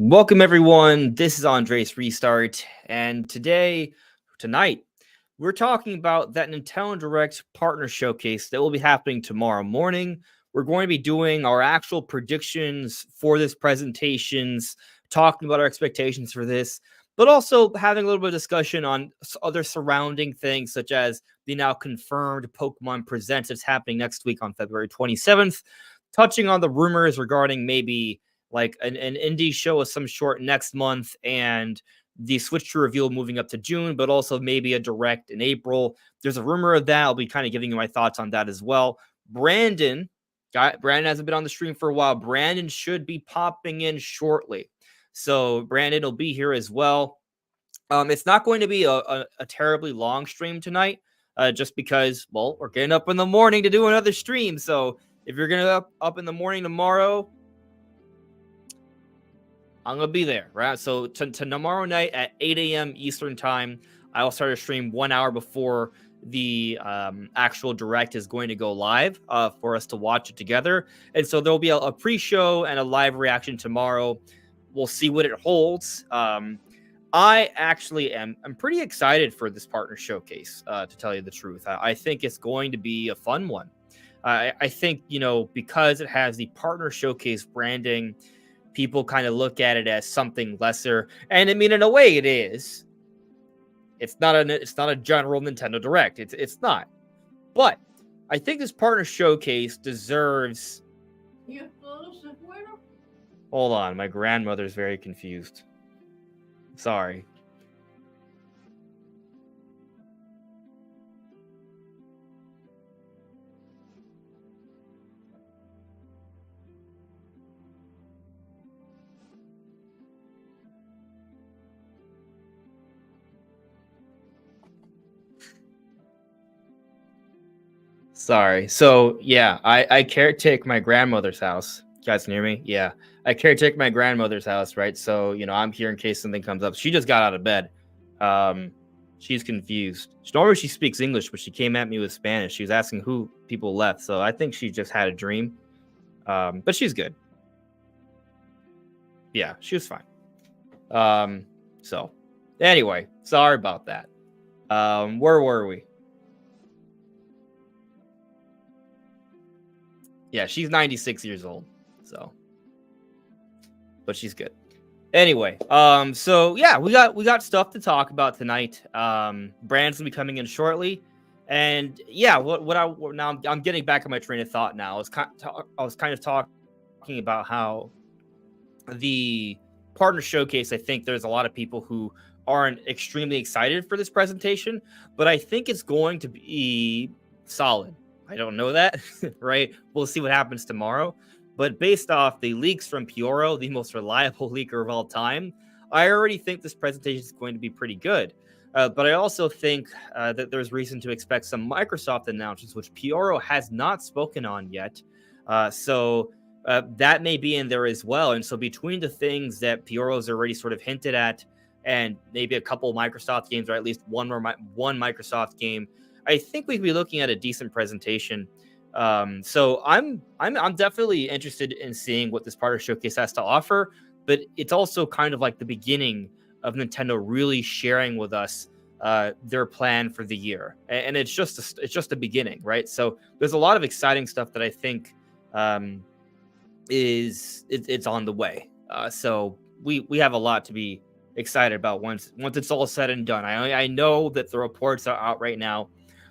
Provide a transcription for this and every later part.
Welcome everyone. This is Andres Restart, and tonight, we're talking about that Nintendo Direct partner showcase that will be happening tomorrow morning. We're going to be doing our actual predictions for this presentations, talking about our expectations for this, but also having a little bit of discussion on other surrounding things, such as the now confirmed Pokemon Presents that's happening next week on February 27th, touching on the rumors regarding maybe like an indie show of some sort next month and the Switch to reveal moving up to June, but also maybe a direct in April. There's a rumor of that. I'll be kind of giving you my thoughts on that as well. Brandon hasn't been on the stream for a while. Brandon should be popping in shortly. So Brandon will be here as well. It's not going to be a terribly long stream tonight, just because, well, we're getting up in the morning to do another stream. So if you're going to up in the morning tomorrow, I'm going to be there, right? So to tomorrow night at 8 a.m. Eastern time, I will start a stream 1 hour before the actual direct is going to go live for us to watch it together. And so there'll be a pre-show and a live reaction tomorrow. We'll see what it holds. I actually I'm pretty excited for this partner showcase, to tell you the truth. I think it's going to be a fun one. I think, because it has the partner showcase branding, people kind of look at it as something lesser. And I mean, in a way it is. It's not a general Nintendo Direct. It's not. But I think this partner showcase deserves. Hold on, my grandmother's very confused. Sorry. Sorry. So yeah, I caretake my grandmother's house. You guys can hear me? Yeah. I caretake my grandmother's house, right? So, I'm here in case something comes up. She just got out of bed. She's confused. Normally she speaks English, but she came at me with Spanish. She was asking who people left. So I think she just had a dream. But she's good. Yeah, she was fine. So anyway, sorry about that. Where were we? Yeah, she's 96 years old. So, but she's good. Anyway, so yeah, we got stuff to talk about tonight. Brand's gonna be coming in shortly, and yeah, I'm getting back on my train of thought now. I was kind of talking about how the partner showcase. I think there's a lot of people who aren't extremely excited for this presentation, but I think it's going to be solid. I don't know that, right? We'll see what happens tomorrow. But based off the leaks from Pororo, the most reliable leaker of all time, I already think this presentation is going to be pretty good. But I also think that there's reason to expect some Microsoft announcements, which Pororo has not spoken on yet. So that may be in there as well. And so between the things that Pororo's already sort of hinted at, and maybe a couple Microsoft games, or at least one Microsoft game, I think we could be looking at a decent presentation. So I'm definitely interested in seeing what this partner showcase has to offer, but it's also kind of like the beginning of Nintendo really sharing with us their plan for the year, and it's just a beginning, right? So there's a lot of exciting stuff that I think it's on the way. So we have a lot to be excited about once it's all said and done. I know that the reports are out right now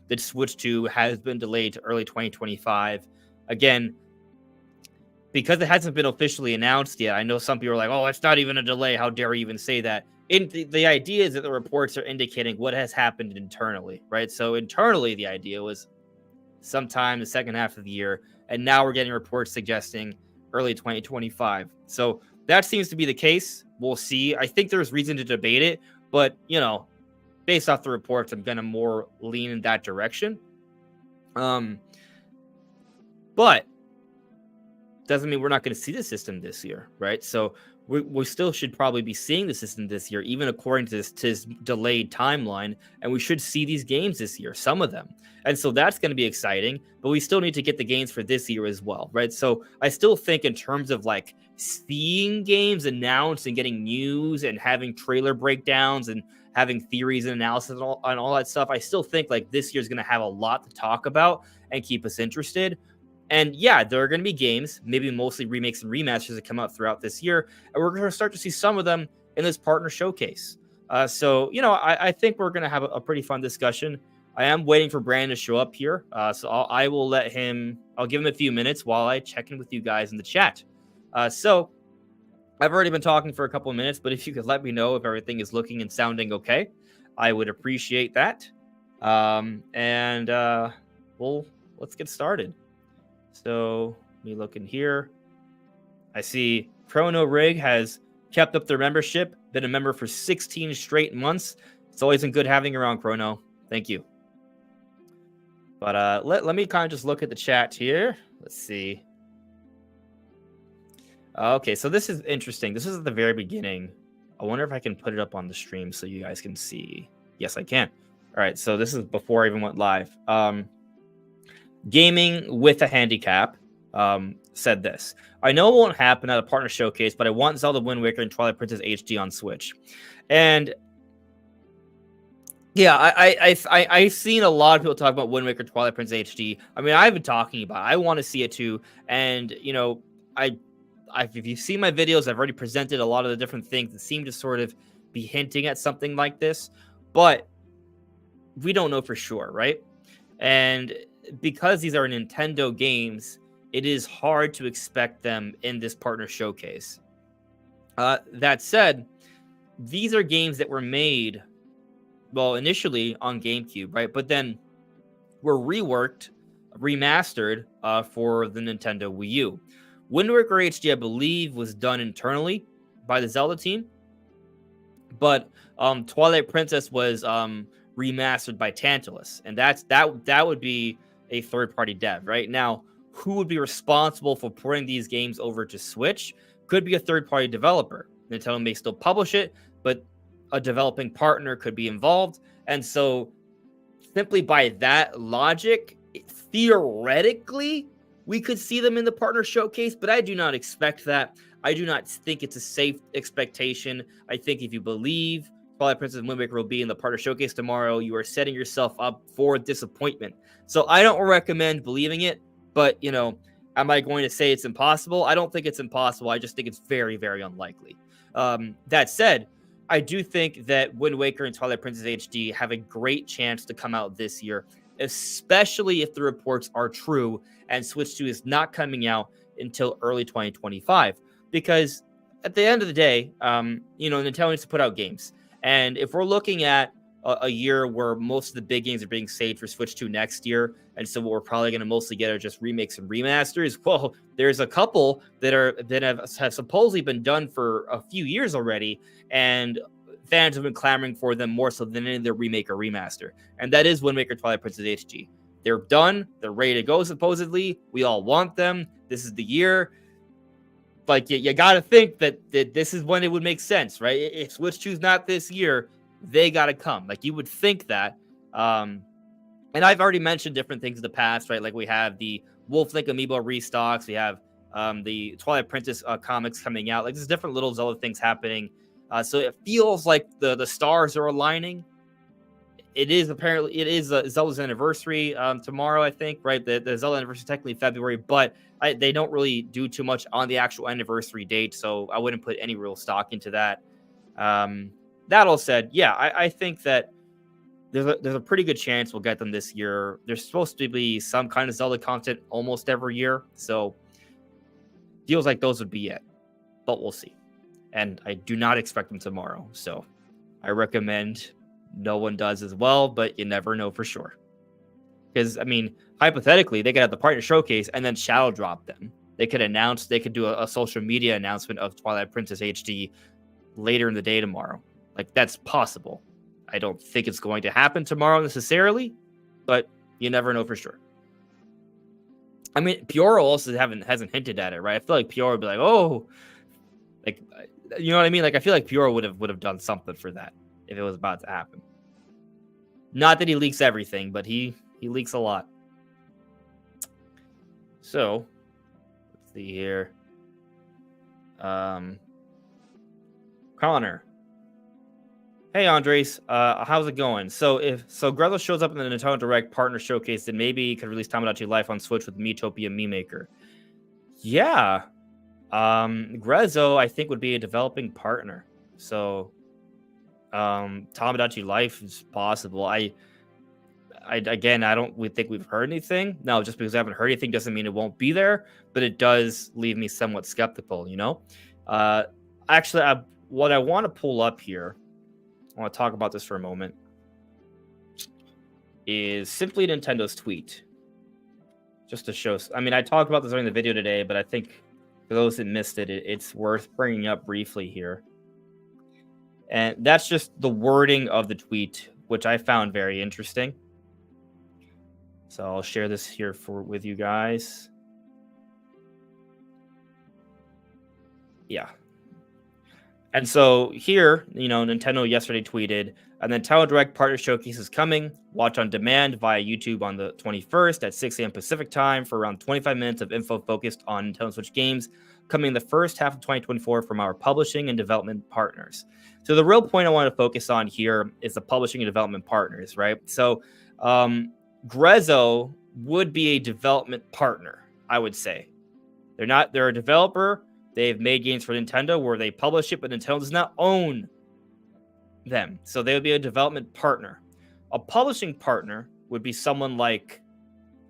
that Switch 2 has been delayed to early 2025. Again, because it hasn't been officially announced yet, I know some people are like, oh, it's not even a delay. How dare you even say that? The idea is that the reports are indicating what has happened internally, right? So internally, the idea was sometime the second half of the year, and now we're getting reports suggesting early 2025. So that seems to be the case. We'll see. I think there's reason to debate it, but, based off the reports, I'm going to more lean in that direction. But doesn't mean we're not going to see the system this year, right? So we still should probably be seeing the system this year, even according to this delayed timeline. And we should see these games this year, some of them. And so that's going to be exciting, but we still need to get the games for this year as well, right? So I still think in terms of like seeing games announced and getting news and having trailer breakdowns and having theories and analysis and all that stuff, I still think like this year's going to have a lot to talk about and keep us interested. And yeah, there are going to be games, maybe mostly remakes and remasters that come out throughout this year. And we're going to start to see some of them in this partner showcase. So, I think we're going to have a pretty fun discussion. I am waiting for Brandon to show up here. So I will I'll give him a few minutes while I check in with you guys in the chat. So I've already been talking for a couple of minutes, but if you could let me know if everything is looking and sounding okay, I would appreciate that. Let's get started. So let me look in here. I see Chrono Rig has kept up their membership, been a member for 16 straight months. It's always been good having you around, Chrono. Thank you. But let me kind of just look at the chat here. Let's see. Okay, so this is interesting. This is at the very beginning. I wonder if I can put it up on the stream so you guys can see. Yes, I can. All right, so this is before I even went live. Gaming with a Handicap said this. I know it won't happen at a partner showcase, but I want Zelda Wind Waker and Twilight Princess HD on Switch. And yeah, I've seen a lot of people talk about Wind Waker, Twilight Princess HD. I mean, I've been talking about it. I want to see it too. And, if you've seen my videos, I've already presented a lot of the different things that seem to sort of be hinting at something like this. But we don't know for sure, right? And because these are Nintendo games, it is hard to expect them in this partner showcase. That said, these are games that were made, well, initially on GameCube, right? But then were reworked, remastered for the Nintendo Wii U. Wind Waker HD, I believe, was done internally by the Zelda team. But Twilight Princess was remastered by Tantalus. And that would be a third-party dev, right? Now, who would be responsible for porting these games over to Switch? Could be a third-party developer. Nintendo may still publish it, but a developing partner could be involved. And so simply by that logic, theoretically, we could see them in the partner showcase, but I do not expect that. I do not think it's a safe expectation. I think if you believe Twilight Princess and Wind Waker will be in the partner showcase tomorrow, you are setting yourself up for disappointment. So I don't recommend believing it, but, am I going to say it's impossible? I don't think it's impossible. I just think it's very, very unlikely. That said, I do think that Wind Waker and Twilight Princess HD have a great chance to come out this year, especially if the reports are true and Switch 2 is not coming out until early 2025. Because at the end of the day, Nintendo needs to put out games. And if we're looking at a year where most of the big games are being saved for Switch 2 next year, and so what we're probably going to mostly get are just remakes and remasters, well, there's a couple that have supposedly been done for a few years already, and fans have been clamoring for them more so than any of their remake or remaster. And that is Wind Waker, Twilight Princess HD. They're done. They're ready to go, supposedly. We all want them. This is the year. Like, you got to think that this is when it would make sense, right? If Switch 2's not this year, they got to come. Like, you would think that. And I've already mentioned different things in the past, right? Like, we have the Wolf Link Amiibo restocks. We have the Twilight Princess comics coming out. Like, there's different little Zelda things happening. So it feels like the stars are aligning. It is Zelda's anniversary tomorrow, I think, right? The Zelda anniversary is technically February, but they don't really do too much on the actual anniversary date, so I wouldn't put any real stock into that. That all said, yeah, I think that there's a pretty good chance we'll get them this year. There's supposed to be some kind of Zelda content almost every year, so feels like those would be it, but we'll see. And I do not expect them tomorrow, so I recommend no one does as well, but you never know for sure. Because, I mean, hypothetically, they could have the partner showcase and then shadow drop them. They could do a social media announcement of Twilight Princess HD later in the day tomorrow. Like, that's possible. I don't think it's going to happen tomorrow necessarily, but you never know for sure. I mean, Pororo also hasn't hinted at it, right? I feel like Pororo would be like, oh, like, you know what I mean? Like, I feel like Pororo would have done something for that if it was about to happen. Not that he leaks everything, but he leaks a lot. So, let's see here. Connor. Hey Andres, how's it going? So Grezzo shows up in the Nintendo Direct Partner Showcase, then maybe he could release Tamagotchi Life on Switch with Miitopia Mii Maker. Yeah. Grezzo, I think, would be a developing partner. So Tamagotchi Life is possible. I don't think we've heard anything. No, just because I haven't heard anything doesn't mean it won't be there, but it does leave me somewhat skeptical, you know? Actually, what I want to pull up here, I want to talk about this for a moment, is Simply Nintendo's tweet. Just to show, I mean, I talked about this during the video today, but I think for those that missed it, it's worth bringing up briefly here. And that's just the wording of the tweet, which I found very interesting. So I'll share this here with you guys. Yeah. And so here, Nintendo yesterday tweeted, "A Nintendo Direct Partner Showcase is coming. Watch on demand via YouTube on the 21st at 6 a.m. Pacific time for around 25 minutes of info focused on Nintendo Switch games coming in the first half of 2024 from our publishing and development partners." So the real point I want to focus on here is the publishing and development partners, right? So Grezzo would be a development partner, I would say. They're a developer. They've made games for Nintendo where they publish it, but Nintendo does not own them. So they would be a development partner. A publishing partner would be someone like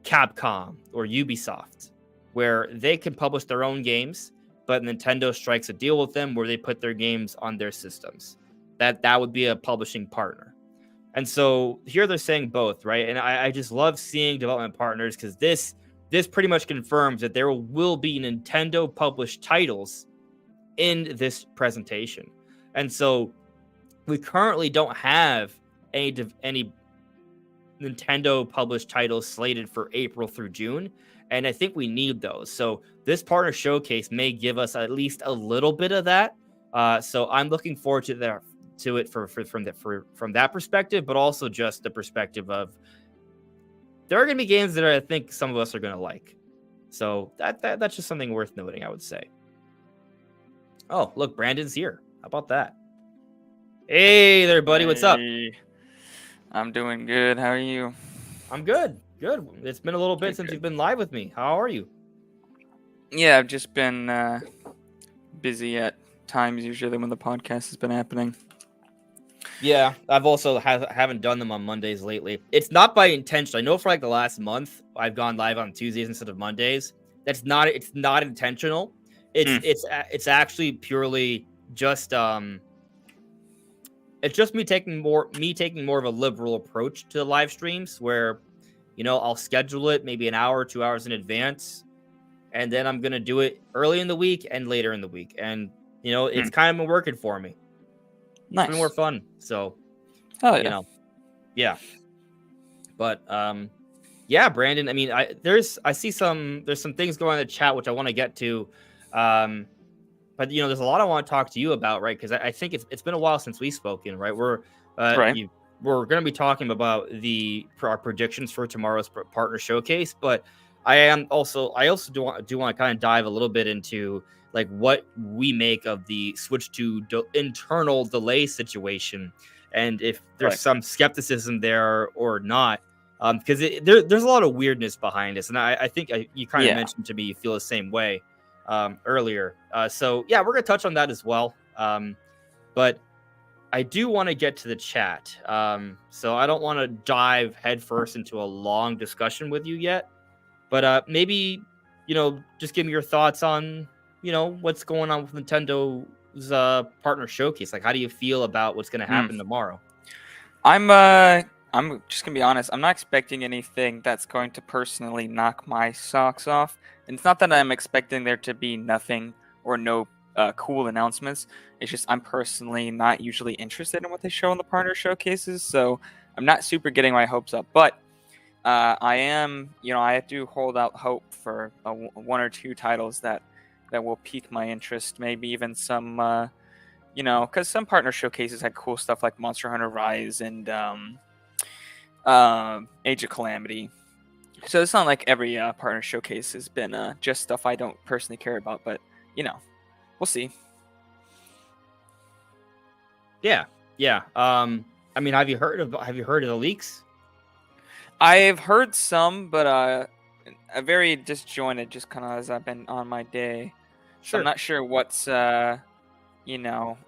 Capcom or Ubisoft, where they can publish their own games, but Nintendo strikes a deal with them where they put their games on their systems. That would be a publishing partner. And so here they're saying both, right? And I just love seeing development partners because this pretty much confirms that there will be Nintendo published titles in this presentation. And so we currently don't have any Nintendo published titles slated for April through June. And I think we need those. So this partner showcase may give us at least a little bit of that. So I'm looking forward to it from that perspective, but also just the perspective of there are going to be games that I think some of us are going to like. So that's just something worth noting, I would say. Oh, look, Brandon's here. How about that? Hey there, buddy. What's up? I'm doing good. How are you? I'm good. Good. It's been a little bit since you've been live with me. How are you? Yeah, I've just been busy at times usually when the podcast has been happening. Yeah, I've also haven't done them on Mondays lately. It's not by intention. I know for like the last month I've gone live on Tuesdays instead of Mondays. It's not intentional. It's actually purely just it's just me taking more of a liberal approach to live streams where I'll schedule it maybe an hour or 2 hours in advance, and then I'm gonna do it early in the week and later in the week, and it's kind of been working for me. Nice. It's been more fun. So, yeah. But yeah, Brandon. I mean, there's some things going on in the chat which I want to get to, but there's a lot I want to talk to you about, right? Because I think it's been a while since we've spoken, right? We're going to be talking about our predictions for tomorrow's partner showcase, but I also do want to kind of dive a little bit into like what we make of the Switch 2 internal delay situation, and if there's some skepticism there or not, because there's a lot of weirdness behind this, and I think you kind of mentioned to me you feel the same way earlier. So yeah, we're gonna touch on that as well. But I do want to get to the chat, so I don't want to dive headfirst into a long discussion with you yet. But maybe just give me your thoughts on what's going on with Nintendo's partner showcase. Like, how do you feel about what's going to happen tomorrow? I'm just gonna be honest. I'm not expecting anything that's going to personally knock my socks off. And it's not that I'm expecting there to be nothing or no cool announcements. It's just I'm personally not usually interested in what they show in the partner showcases, so I'm not super getting my hopes up. But I am, I do hold out hope for one or two titles that will pique my interest. Maybe even some, because some partner showcases had cool stuff like Monster Hunter Rise and Age of Calamity. So it's not like every partner showcase has been just stuff I don't personally care about, but we'll see. Yeah. I mean, have you heard of the leaks? I've heard some, but a very disjointed, just kind of as I've been on my day. So I'm not sure what's Do you have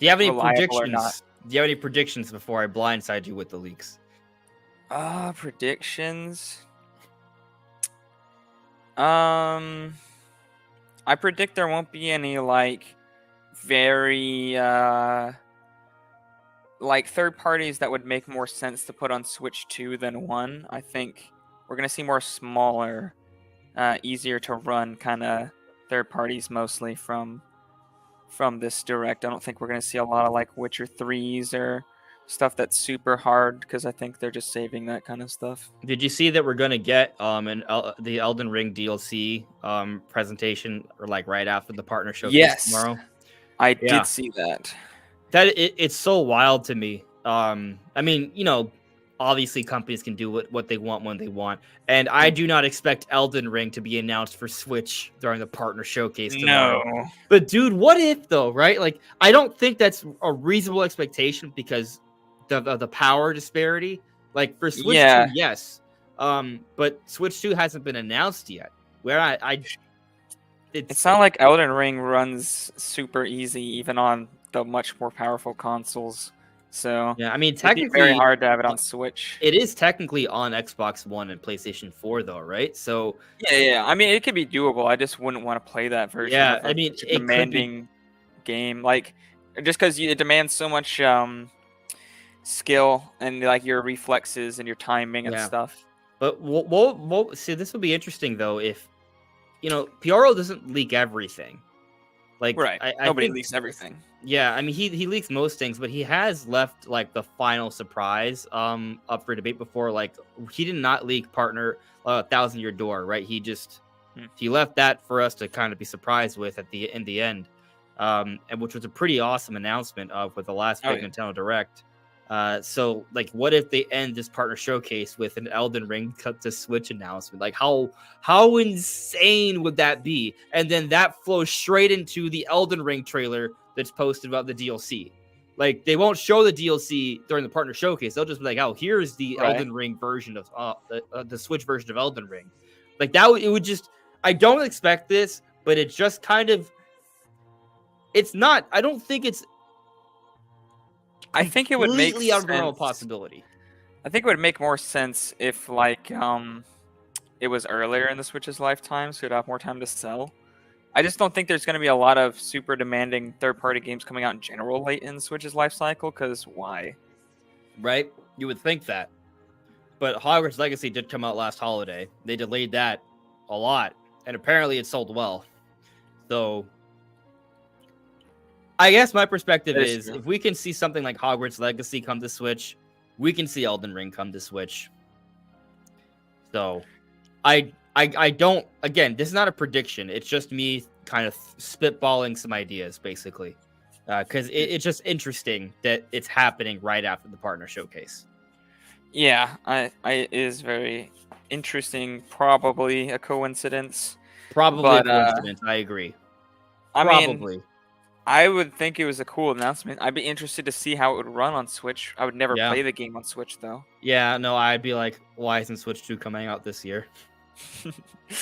any reliable or not. predictions? Do you have any predictions before I blindside you with the leaks? Predictions. I predict there won't be any very third parties that would make more sense to put on Switch 2 than 1. I think we're gonna see more smaller, easier to run kind of third parties mostly from this direct. I don't think we're gonna see a lot of Witcher 3s or stuff that's super hard, because I think they're just saving that kind of stuff. Did you see that we're gonna get the Elden Ring DLC presentation or right after the partner showcase tomorrow? I did see that. It's so wild to me. I mean, obviously companies can do what they want when they want, and I do not expect Elden Ring to be announced for Switch during the partner showcase tomorrow. No. But dude, what if though, right? I don't think that's a reasonable expectation because the power disparity. For Switch 2, yes. But Switch 2 hasn't been announced yet. Where it's not like Elden Ring runs super easy even on the much more powerful consoles. So yeah, I mean, technically, it'd be very hard to have it on Switch. It is technically on Xbox One and PlayStation 4, though, right? So yeah. I mean, it could be doable. I just wouldn't want to play that version. Yeah, of I mean, a demanding game, just because it demands so much skill and your reflexes and your timing and stuff. But we'll see. This will be interesting though if Pororo doesn't leak everything. Right, nobody leaks everything. Yeah, I mean he leaks most things, but he has left the final surprise up for debate before. He did not leak partner 1,000 Year Door, right? He just he left that for us to kind of be surprised with in the end, and which was a pretty awesome announcement with the last big Nintendo Direct. So what if they end this partner showcase with an Elden Ring cut to Switch announcement? How insane would that be? And then that flows straight into the Elden Ring trailer that's posted about the DLC. They won't show the DLC during the partner showcase. They'll just be oh, here's the Elden Ring version of the Switch version of Elden Ring. It would just, I don't expect this, but it just kind of, it's not, I don't think it's, I think it would make completely out of the realm of possibility. I think it would make more sense if it was earlier in the Switch's lifetime, so it'd have more time to sell. I just don't think there's going to be a lot of super demanding third-party games coming out in general late in the Switch's life cycle, because why? Right? You would think that. But Hogwarts Legacy did come out last holiday. They delayed that a lot, and apparently it sold well. So I guess my perspective is if we can see something like Hogwarts Legacy come to Switch, we can see Elden Ring come to Switch. So I don't, again, this is not a prediction. It's just me kind of spitballing some ideas, basically. Because it's just interesting that it's happening right after the partner showcase. Yeah, it is very interesting. Probably a coincidence. Probably a coincidence. I agree. Probably. I would think it was a cool announcement. I'd be interested to see how it would run on Switch. I would never play the game on Switch, though. Yeah, no, I'd be like, why isn't Switch 2 coming out this year?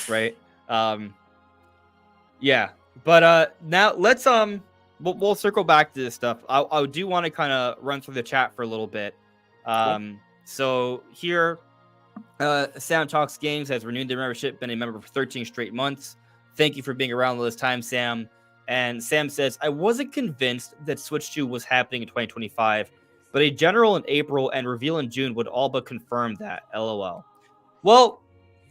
Right? Yeah. But now let's we'll circle back to this stuff. I do want to kind of run through the chat for a little bit. Cool. So here, Sound Talks Games has renewed their membership, been a member for 13 straight months. Thank you for being around all this time, Sam. And Sam says, I wasn't convinced that Switch 2 was happening in 2025, but a general in April and reveal in June would all but confirm that. LOL. Well,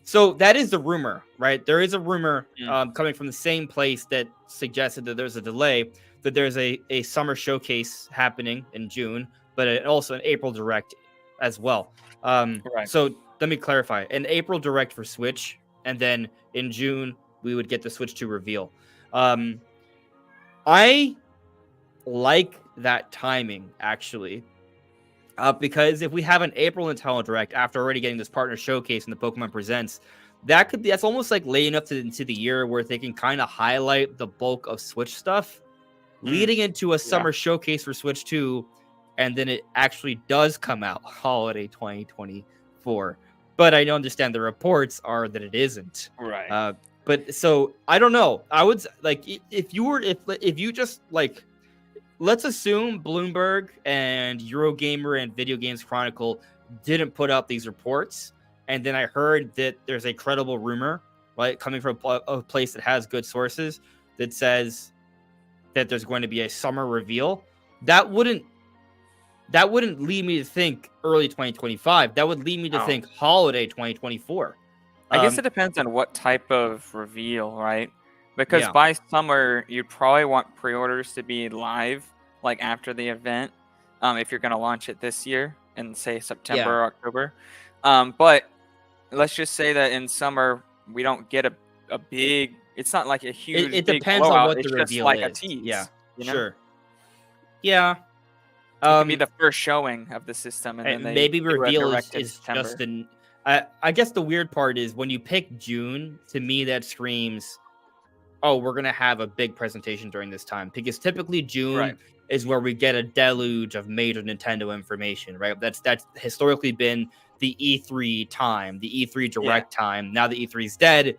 so that is the rumor, right? There is a rumor coming from the same place that suggested that there's a delay, that there's a summer showcase happening in June, but also an April Direct as well. Right. So let me clarify: an April direct for Switch, and then in June we would get the Switch 2 reveal. I like that timing actually, because if we have an April Nintendo Direct after already getting this partner showcase and the Pokemon Presents, that's almost like laying up into the year where they can kind of highlight the bulk of Switch stuff, leading into a Yeah. summer showcase for Switch 2, and then it actually does come out holiday 2024. But I understand the reports are that it isn't. Right. But so I don't know. I would like if you just like, let's assume Bloomberg and Eurogamer and Video Games Chronicle didn't put out these reports, and then I heard that there's a credible rumor, right, coming from a place that has good sources that says that there's going to be a summer reveal. That wouldn't lead me to think early 2025. That would lead me to No. think holiday 2024. I guess it depends on what type of reveal, right? Because Yeah. by summer, you'd probably want pre-orders to be live, like after the event, if you're going to launch it this year in, say, September Yeah. or October. But let's just say that in summer, we don't get a big, it's not like a huge, It big depends on blowout. what It's the just reveal like a is. tease. Yeah, You know? sure. Yeah. It can be the first showing of the system, and then they maybe do a reveal direct in is September. just an. I guess the weird part is when you pick June. To me, that screams, "Oh, we're gonna have a big presentation during this time." Because typically June Right. is where we get a deluge of major Nintendo information, right? That's historically been the E3 time, the E3 direct time. Now the E3 is dead.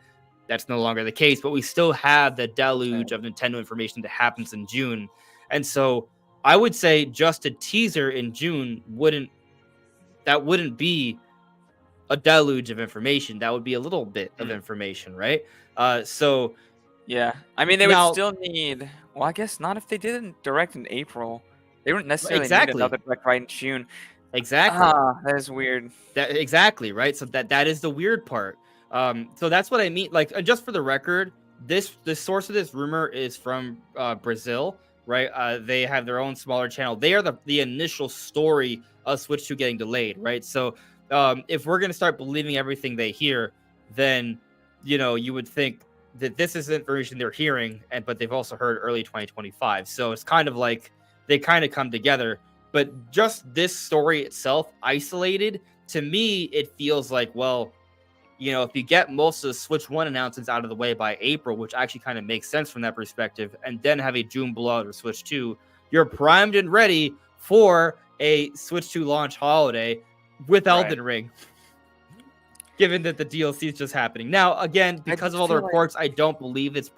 That's no longer the case, but we still have the deluge of Nintendo information that happens in June. And so I would say just a teaser in June wouldn't be a deluge of information. That would be a little bit of information, right? So Yeah, I mean, they would now still need. Well, I guess not if they didn't direct in April. They wouldn't necessarily need exactly, another direct right in June. exactly. That is weird. That exactly, right? So that is the weird part. So that's what I mean. Like, just for the record, the source of this rumor is from Brazil, right? They have their own smaller channel. They are the initial story of Switch 2 getting delayed, right? So if we're gonna start believing everything they hear, then you would think that this is information they're hearing, but they've also heard early 2025. So it's kind of like they kind of come together. But just this story itself, isolated, to me, it feels like, well, if you get most of the Switch 1 announcements out of the way by April, which actually kind of makes sense from that perspective, and then have a June blowout or Switch 2, you're primed and ready for a Switch 2 launch holiday with Elden Ring. Given that the DLC is just happening. Now, again, because of all the reports, I don't believe this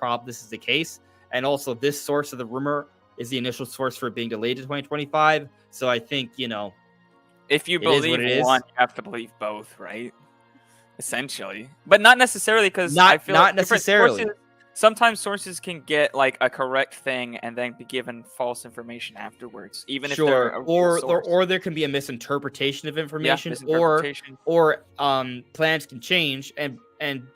is the case. And also, this source of the rumor is the initial source for it being delayed to 2025. So I think, if you it is believe what it one, is. you have to believe both, right? Essentially, but not necessarily, because Not I feel like necessarily. Sometimes sources can get like a correct thing and then be given false information afterwards, even if they're a real source. or there can be a misinterpretation of information, misinterpretation. or plans can change and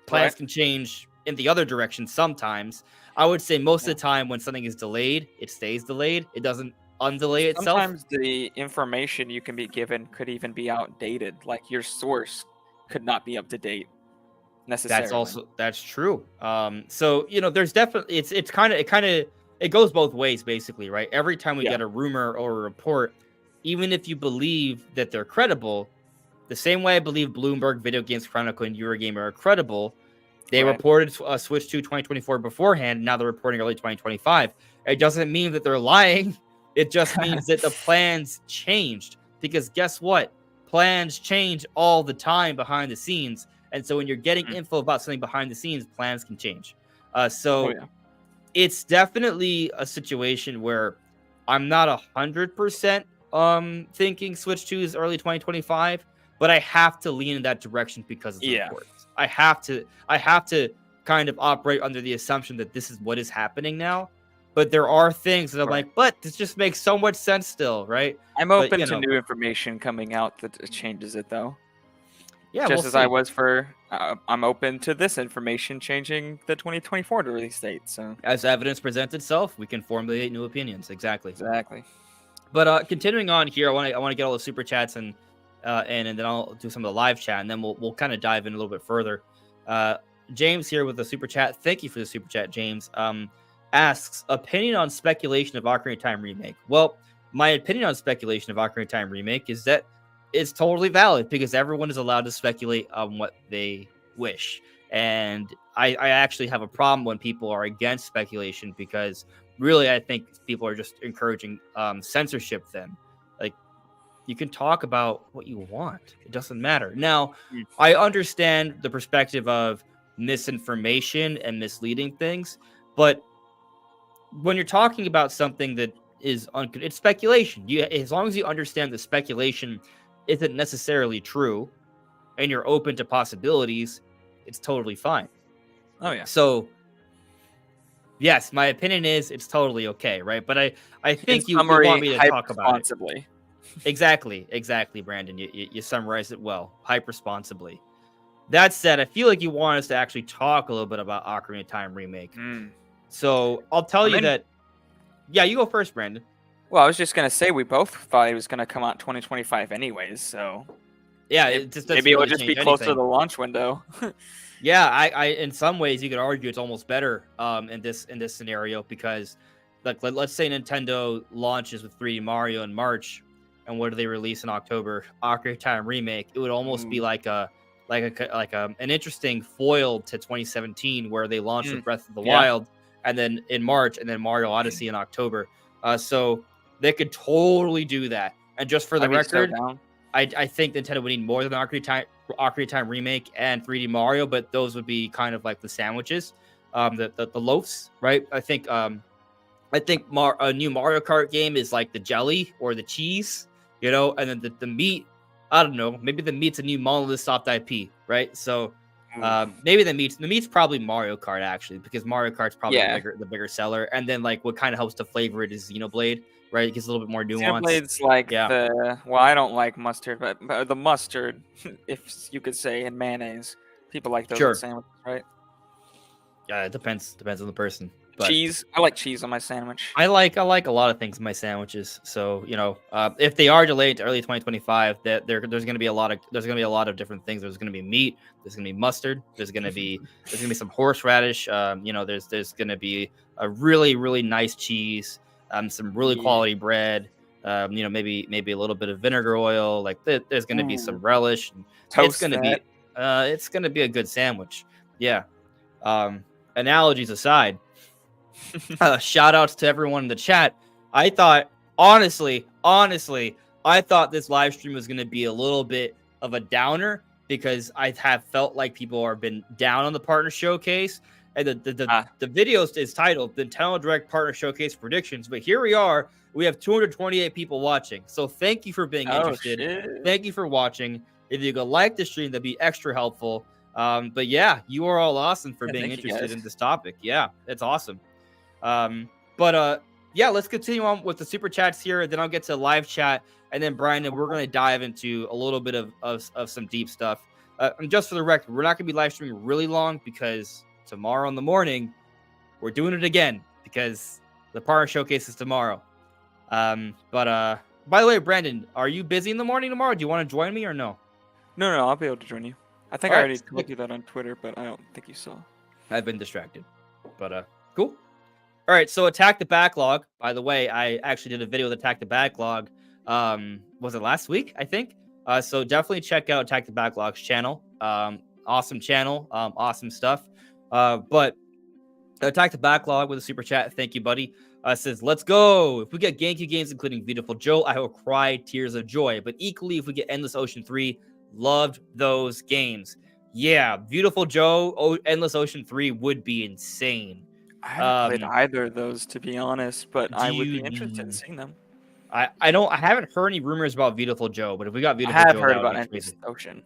plans can change in the other direction sometimes. I would say most of the time when something is delayed, it stays delayed. It doesn't undelay itself. Sometimes the information you can be given could even be outdated. Like your source could not be up to date necessarily. That's true. So there's definitely it goes both ways basically, right? Every time we get a rumor or a report, even if you believe that they're credible, the same way I believe Bloomberg, Video Games Chronicle, and Eurogamer are credible, they reported Switch 2 2024 beforehand. Now they're reporting early 2025. It doesn't mean that they're lying. It just means that the plans changed, because guess what? Plans change all the time behind the scenes. And so when you're getting info about something behind the scenes, plans can change. It's definitely a situation where I'm not 100% thinking Switch 2 is early 2025, but I have to lean in that direction because of the reports. I have to kind of operate under the assumption that this is what is happening now. But there are things that I'm like, but this just makes so much sense still, right? I'm open to new information coming out that changes it, though. Yeah, just as I was for, I'm open to this information changing the 2024 release date. So as evidence presents itself, we can formulate new opinions. Exactly. Exactly. But continuing on here, I want to get all the super chats and and then I'll do some of the live chat, and then we'll kind of dive in a little bit further. James here with the super chat. Thank you for the super chat, James. Asks opinion on speculation of Ocarina of Time remake. Well, my opinion on speculation of Ocarina of Time remake is that it's totally valid because everyone is allowed to speculate on what they wish. And I actually have a problem when people are against speculation because really I think people are just encouraging censorship then. Like, you can talk about what you want. It doesn't matter. Now, I understand the perspective of misinformation and misleading things, but when you're talking about something that is it's speculation. As long as you understand the speculation isn't necessarily true and you're open to possibilities, it's totally fine. Oh yeah. So yes, my opinion is it's totally okay, right? But I think you want me to talk about it. Exactly, Brandon. You summarized it well. Hype responsibly. That said, I feel like you want us to actually talk a little bit about Ocarina of Time remake. So I'll tell you that. Yeah, you go first, Brandon. Well, I was just gonna say we both thought it was gonna come out 2025 anyways, so yeah, maybe it would just be closer to the launch window. Yeah, I in some ways you could argue it's almost better in this scenario because like let's say Nintendo launches with 3D Mario in March, and what do they release in October? Ocarina of Time remake. It would almost be like an interesting foil to 2017 where they launched with Breath of the Wild, and then in March, and then Mario Odyssey in October. So they could totally do that. And just for the record, I think Nintendo would need more than Ocarina of Time remake and 3D Mario, but those would be kind of like the sandwiches, the loaves, right? I think a new Mario Kart game is like the jelly or the cheese, and then the meat. I don't know. Maybe the meat's a new Monolith Soft IP, right? So maybe the meat's probably Mario Kart actually, because Mario Kart's probably the bigger seller. And then like what kind of helps to flavor it is Xenoblade, right? It gets a little bit more nuance. Xenoblade's like I don't like mustard, but the mustard, if you could say, and mayonnaise. People like those sandwiches, right? Yeah, it depends on the person. But cheese. I like cheese on my sandwich. I like a lot of things in my sandwiches. So if they are delayed to early 2025, there's going to be a lot of different things. There's going to be meat. There's going to be mustard. There's going to be some horseradish. There's going to be a really really nice cheese. Some really quality bread. Maybe a little bit of vinegar oil. Like there's going to be some relish. It's going to be a good sandwich. Yeah. Analogies aside. Shout outs to everyone in the chat. I thought, honestly, I thought this live stream was going to be a little bit of a downer because I have felt like people have been down on the partner showcase. And the video is titled Nintendo Direct Partner Showcase Predictions. But here we are. We have 228 people watching. So thank you for being interested. Shit. Thank you for watching. If you could like the stream, that'd be extra helpful. But yeah, you are all awesome for being interested in this topic. Yeah, it's awesome. Let's continue on with the super chats here. Then I'll get to live chat, and then Brian, we're going to dive into a little bit of some deep stuff. And just for the record, we're not going to be live streaming really long because tomorrow in the morning we're doing it again because the partner showcase is tomorrow. By the way, Brandon, are you busy in the morning tomorrow? Do you want to join me or no? No, I'll be able to join you. I think I already told you that on Twitter, but I don't think you saw. I've been distracted, but cool. All right, so Attack the Backlog. By the way, I actually did a video with Attack the Backlog. Was it last week? I think. So definitely check out Attack the Backlog's channel. Awesome channel. Awesome stuff. But Attack the Backlog with a super chat. Thank you, buddy. Says, let's go. If we get GameCube games, including Beautiful Joe, I will cry tears of joy. But equally, if we get Endless Ocean 3, loved those games. Yeah, Beautiful Joe, Endless Ocean 3 would be insane. I haven't played either of those, to be honest, but I would be interested in seeing them. I haven't heard any rumors about Beautiful Joe, but if we got Beautiful Joe, I have Joe, heard about Endless Ocean.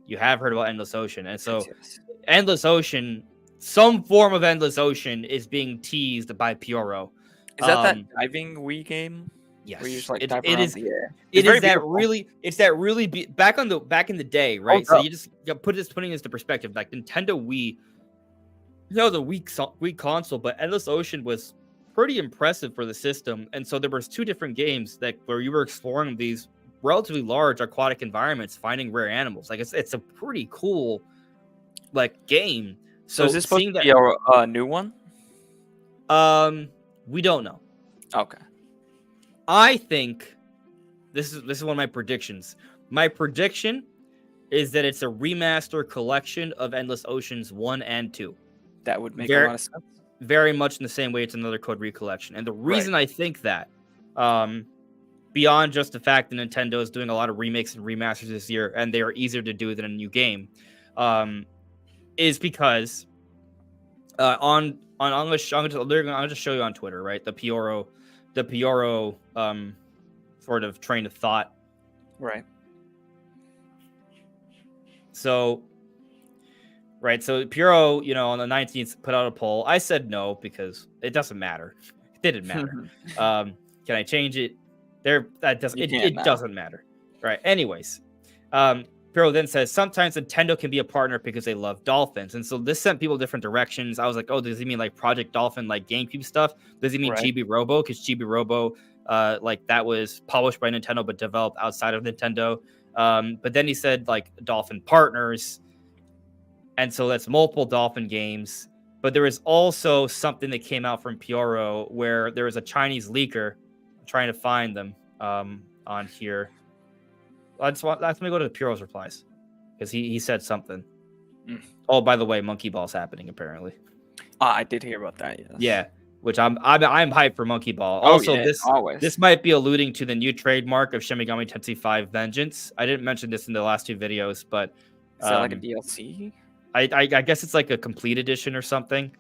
You have heard about Endless Ocean, and so Endless Ocean, some form of Endless Ocean is being teased by Pororo. Is that diving Wii game? Yes, where you just, like, it is. It's that really back in the day, right? So you just putting this into perspective, like Nintendo Wii. The Wii console, but Endless Ocean was pretty impressive for the system. And so there was two different games where you were exploring these relatively large aquatic environments, finding rare animals. Like it's a pretty cool like game. So is So this supposed seeing to that, be a new one? we don't know. Okay. I think this is one of my predictions. My prediction is that it's a remaster collection of Endless Oceans 1 and 2. That would make a Very, lot of sense. very much in the same way it's another Code Recollection. And the reason Right. I think that, beyond just the fact that Nintendo is doing a lot of remakes and remasters this year, and they are easier to do than a new game, is because I'm gonna just show you on Twitter, right? The Pororo sort of train of thought. Right. So, right, so Puro, on the 19th put out a poll. I said no because it doesn't matter. It didn't matter. Can I change it? It doesn't matter. Right. Anyways, Puro then says sometimes Nintendo can be a partner because they love dolphins, and so this sent people different directions. I was like, oh, does he mean like Project Dolphin, like GameCube stuff? Does he mean Right. Chibi Robo? Because Chibi Robo, like that was published by Nintendo but developed outside of Nintendo. But then he said like Dolphin partners, and so that's multiple Dolphin games. But there was also something that came out from Pororo where there was a Chinese leaker. I'm trying to find them on here. Let me go to Puro's replies because he said something. Oh, by the way, Monkey Ball's happening apparently. I did hear about that. Yes. Yeah, which I'm hyped for Monkey Ball. Oh, Also, yeah, always. this might be alluding to the new trademark of Shin Megami Tensei 5 Vengeance. I didn't mention this in the last two videos, but is that like a DLC? I guess it's like a complete edition or something.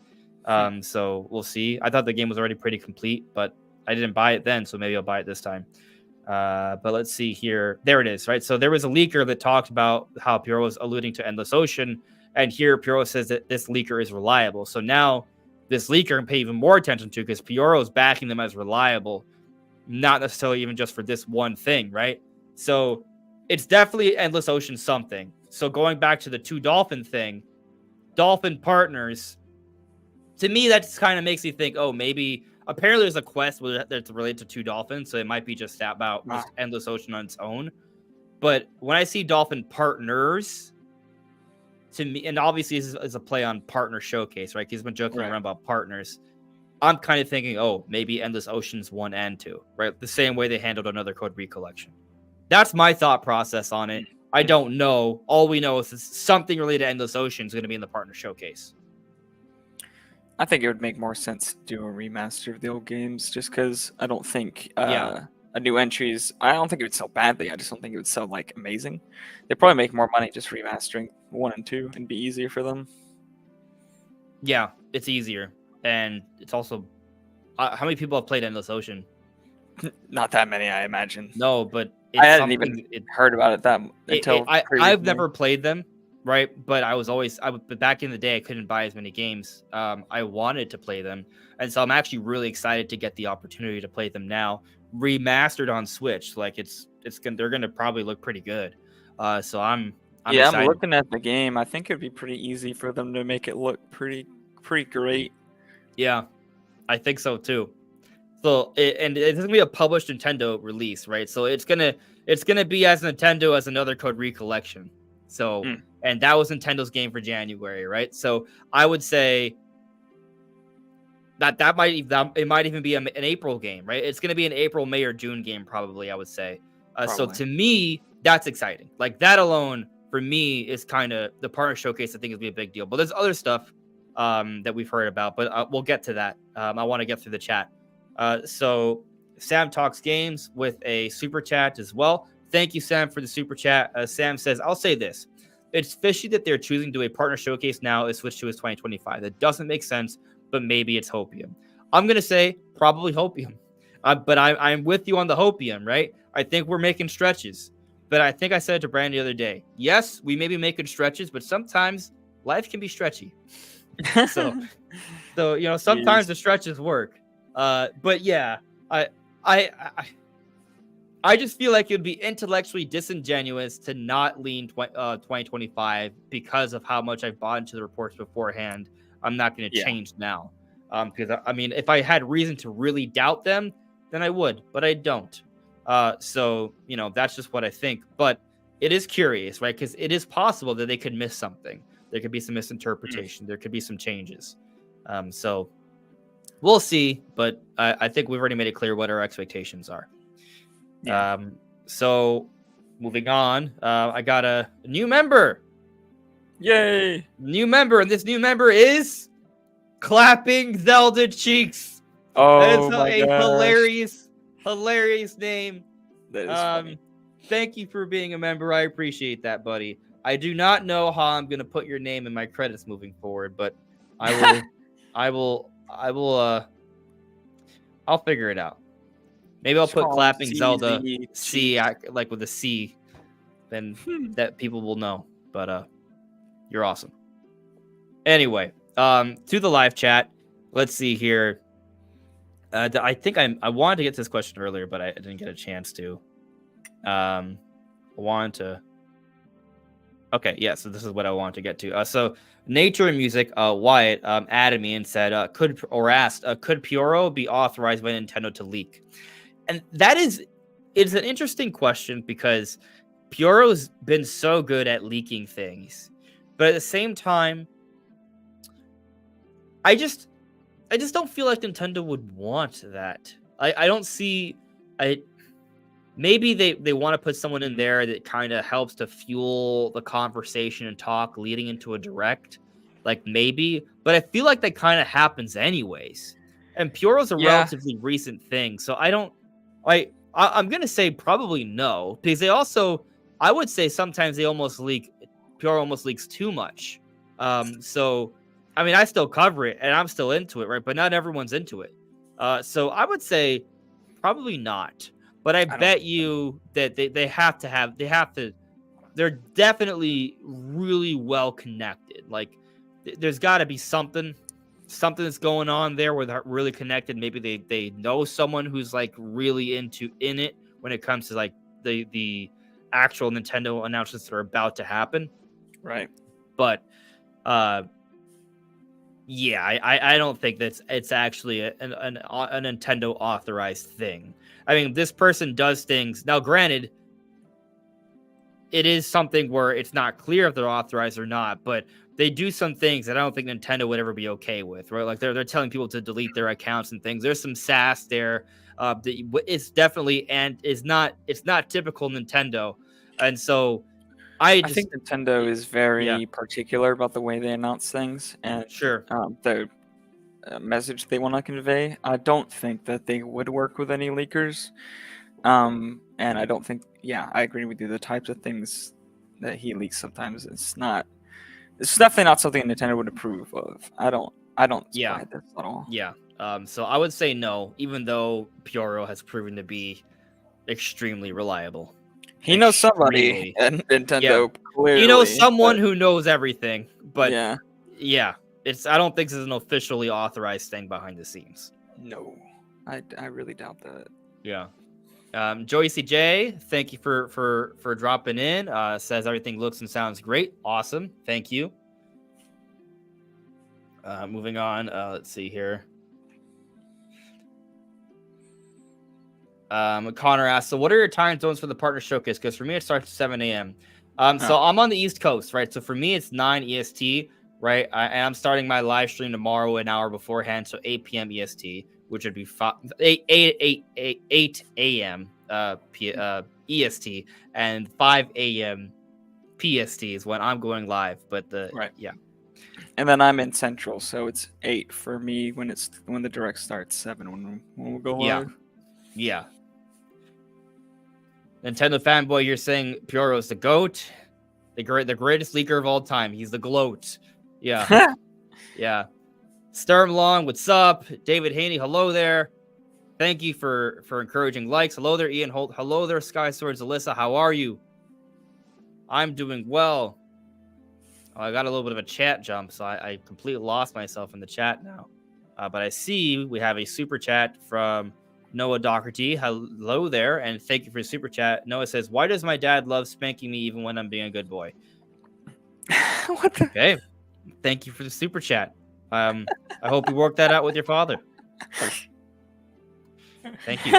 So we'll see. I thought the game was already pretty complete, but I didn't buy it then, so maybe I'll buy it this time. But let's see here. There it is, right? So there was a leaker that talked about how Puro was alluding to Endless Ocean, and here Puro says that this leaker is reliable. So now this leaker can pay even more attention to because Puro is backing them as reliable, not necessarily even just for this one thing, right? So it's definitely Endless Ocean something. So going back to the two Dolphin thing, Dolphin partners, to me, that just kind of makes me think, oh, maybe apparently there's a quest that's related to two dolphins, so it might be just about just Endless Ocean on its own. But when I see Dolphin partners, to me, and obviously this is a play on Partner Showcase, right? He's been joking around about partners. I'm kind of thinking, oh, maybe Endless Oceans 1 and 2, right? The same way they handled another Code Recollection. That's my thought process on it. I don't know. All we know is something related to Endless Ocean is going to be in the Partner Showcase. I think it would make more sense to do a remaster of the old games, just because I don't think a new entries. I don't think it would sell badly. I just don't think it would sell like amazing. They'd probably make more money just remastering 1 and 2 and be easier for them. Yeah, it's easier, and it's also how many people have played Endless Ocean? Not that many, I imagine. No, but I hadn't even heard about it until I've never played them. Right, but but back in the day, I couldn't buy as many games. I wanted to play them, and so I'm actually really excited to get the opportunity to play them now, remastered on Switch. Like they're gonna probably look pretty good. So I'm excited. I'm looking at the game. I think it'd be pretty easy for them to make it look pretty great. Yeah, I think so too. So and it's gonna be a published Nintendo release, right? So it's gonna be as Nintendo as another Code Recollection. So, and that was Nintendo's game for January, right? So I would say that it might even be an April game, right? It's going to be an April, May, or June game, probably. I would say. So to me, that's exciting. Like that alone for me is kind of the Partner Showcase. I think is be a big deal. But there's other stuff that we've heard about, but we'll get to that. I want to get through the chat. So Sam Talks Games with a super chat as well. Thank you, Sam, for the super chat. Sam says, I'll say this. It's fishy that they're choosing to do a Partner Showcase now and switch to his 2025. That doesn't make sense, but maybe it's hopium. I'm going to say probably hopium. But I'm with you on the hopium, right? I think we're making stretches. But I think I said it to Brandon the other day. Yes, we may be making stretches, but sometimes life can be stretchy. So sometimes the stretches work. But yeah, I just feel like it would be intellectually disingenuous to not lean 2025 because of how much I've bought into the reports beforehand. I'm not going to change now. Because, I mean, if I had reason to really doubt them, then I would, but I don't. So that's just what I think. But it is curious, right? Because it is possible that they could miss something. There could be some misinterpretation. There could be some changes. So we'll see. But I think we've already made it clear what our expectations are. Yeah. So moving on, I got a new member. Yay! New member, and this new member is Clapping Zelda Cheeks. Oh That's my a gosh. hilarious name. That is funny. Thank you for being a member. I appreciate that, buddy. I do not know how I'm gonna put your name in my credits moving forward, but I will. I'll figure it out. Maybe I'll Just put call him Clapping Zelda CZ C, Cheeks. like with a C, then that people will know. But you're awesome. Anyway, to the live chat. Let's see here. I think I wanted to get to this question earlier, but I didn't get a chance to. I wanted to. Okay, yeah. So this is what I wanted to get to. So nature and music. Wyatt added me and said, asked, could Pororo be authorized by Nintendo to leak? And it's an interesting question because Pororo's been so good at leaking things, but at the same time, I just don't feel like Nintendo would want that. I don't see. Maybe they want to put someone in there that kind of helps to fuel the conversation and talk leading into a direct, like maybe. But I feel like that kind of happens anyways. And Puro's a relatively recent thing, so I'm gonna say probably no, because they also, I would say sometimes they almost leak. Puro almost leaks too much. So I mean, I still cover it and I'm still into it, right? But not everyone's into it. So I would say probably not. But I bet you that they have to. They're definitely really well connected. Like there's got to be something that's going on there where they're really connected. Maybe they know someone who's like really in it when it comes to like the actual Nintendo announcements that are about to happen. Right. But yeah, I don't think it's actually a Nintendo authorized thing. I mean, this person does things. Now, granted, it is something where it's not clear if they're authorized or not, but they do some things that I don't think Nintendo would ever be okay with, right? Like they're telling people to delete their accounts and things. There's some sass there. It's definitely it's not typical Nintendo, and so I think Nintendo is very particular about the way they announce things and sure. the message they want to convey. I don't think that they would work with any leakers. And I don't think, I agree with you. The types of things that he leaks sometimes, it's definitely not something Nintendo would approve of. I don't buy this at all. Yeah. So I would say no, even though Pororo has proven to be extremely reliable. He knows somebody at Nintendo, clearly. He knows someone who knows everything, but I don't think this is an officially authorized thing behind the scenes. No, I really doubt that. Yeah. Joycey J, thank you for dropping in. Says everything looks and sounds great. Awesome. Thank you. Moving on. Let's see here. Connor asks, so what are your time zones for the partner showcase? Because for me, it starts at 7 a.m. So I'm on the East Coast, right? So for me, it's 9 EST, right? And I'm starting my live stream tomorrow an hour beforehand, so 8 p.m. EST, which would be 8 a.m. EST, and 5 a.m. PST is when I'm going live. But and then I'm in Central, so it's 8 for me when the direct starts, 7 when we'll go live. Yeah. Nintendo fanboy, you're saying Pororo's the GOAT, the greatest leaker of all time. He's the gloat. Yeah. Yeah. Sturmlong, what's up? David Haney, hello there. Thank you for encouraging likes. Hello there, Ian Holt. Hello there, Sky Swords. Alyssa, how are you? I'm doing well. Oh, I got a little bit of a chat jump, so I completely lost myself in the chat now. But I see we have a super chat from Noah Doherty. Hello there, and thank you for the super chat. Noah says, why does my dad love spanking me even when I'm being a good boy? What the? Okay. Thank you for the super chat. I hope you worked that out with your father. Thank you.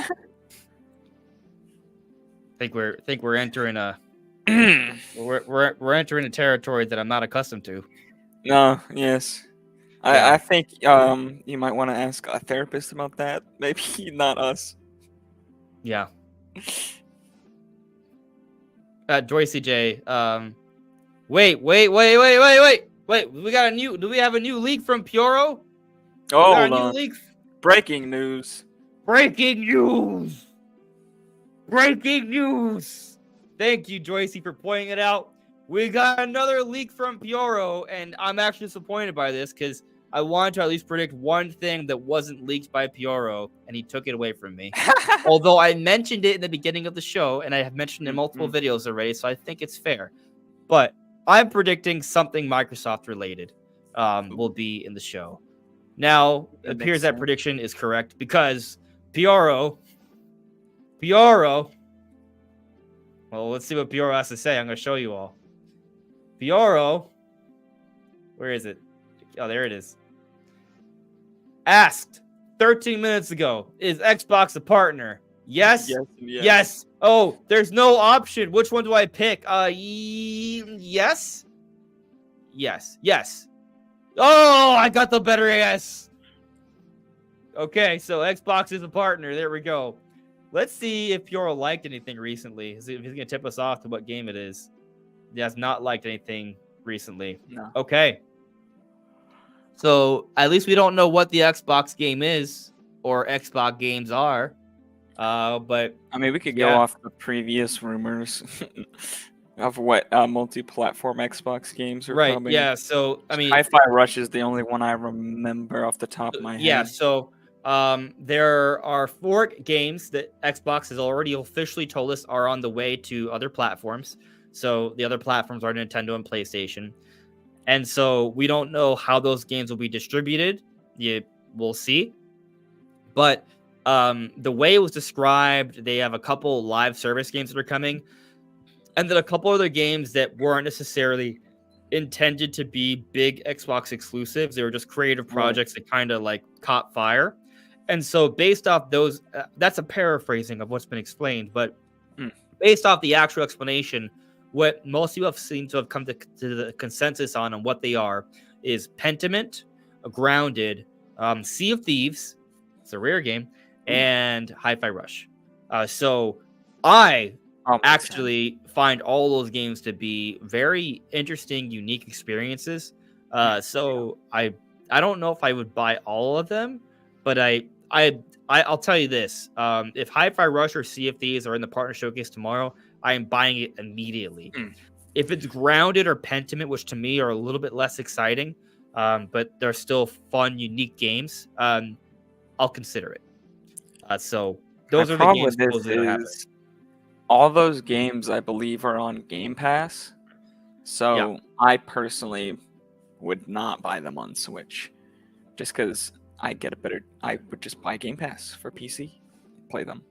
we're entering a we're entering a territory that I'm not accustomed to. No, yes. Yeah. I think you might want to ask a therapist about that. Maybe not us. Yeah. Joy CJ. Wait. We got a new. Do we have a new leak from Pororo? We Oh, got a hold new on. leak. Breaking news. Breaking news. Breaking news. Thank you, Joycey, for pointing it out. We got another leak from Pororo, and I'm actually disappointed by this because I wanted to at least predict one thing that wasn't leaked by Pororo, and he took it away from me. Although I mentioned it in the beginning of the show, and I have mentioned it in multiple videos already, so I think it's fair. But I'm predicting something Microsoft related will be in the show. Now, it appears that prediction is correct because Pororo. Well, let's see what Pororo has to say. I'm going to show you all. Pororo, where is it? Oh, there it is. Asked 13 minutes ago, is Xbox a partner? Yes. Yes. Oh, there's no option. Which one do I pick? Yes. Yes. Oh, I got the better yes. Okay, so Xbox is a partner. There we go. Let's see if Pororo liked anything recently. If he's going to tip us off to what game it is. He has not liked anything recently. No. Okay. So at least we don't know what the Xbox game is or Xbox games are. But I mean, we could go off the previous rumors of what multi-platform Xbox games are coming. Yeah. So I mean, Hi-Fi Rush is the only one I remember off the top of my head. Yeah. So there are 4 games that Xbox has already officially told us are on the way to other platforms. So the other platforms are Nintendo and PlayStation. And so we don't know how those games will be distributed. We'll see. But the way it was described, they have a couple live service games that are coming. And then a couple other games that weren't necessarily intended to be big Xbox exclusives. They were just creative projects that kind of like caught fire. And so based off those, that's a paraphrasing of what's been explained. But based off the actual explanation, what most people have seemed to have come to the consensus on and what they are is Pentiment, Grounded, Sea of Thieves, it's a rare game, and Hi-Fi Rush. So I actually find all those games to be very interesting, unique experiences. So I don't know if I would buy all of them, but I'll tell you this: if Hi-Fi Rush or Sea of Thieves are in the partner showcase tomorrow, I am buying it immediately. If it's Grounded or Pentiment, which to me are a little bit less exciting, but they're still fun, unique games, I'll consider it. So those are the games that are happening. All those games, I believe, are on Game Pass. So I personally would not buy them on Switch, just because I would just buy Game Pass for PC, play them.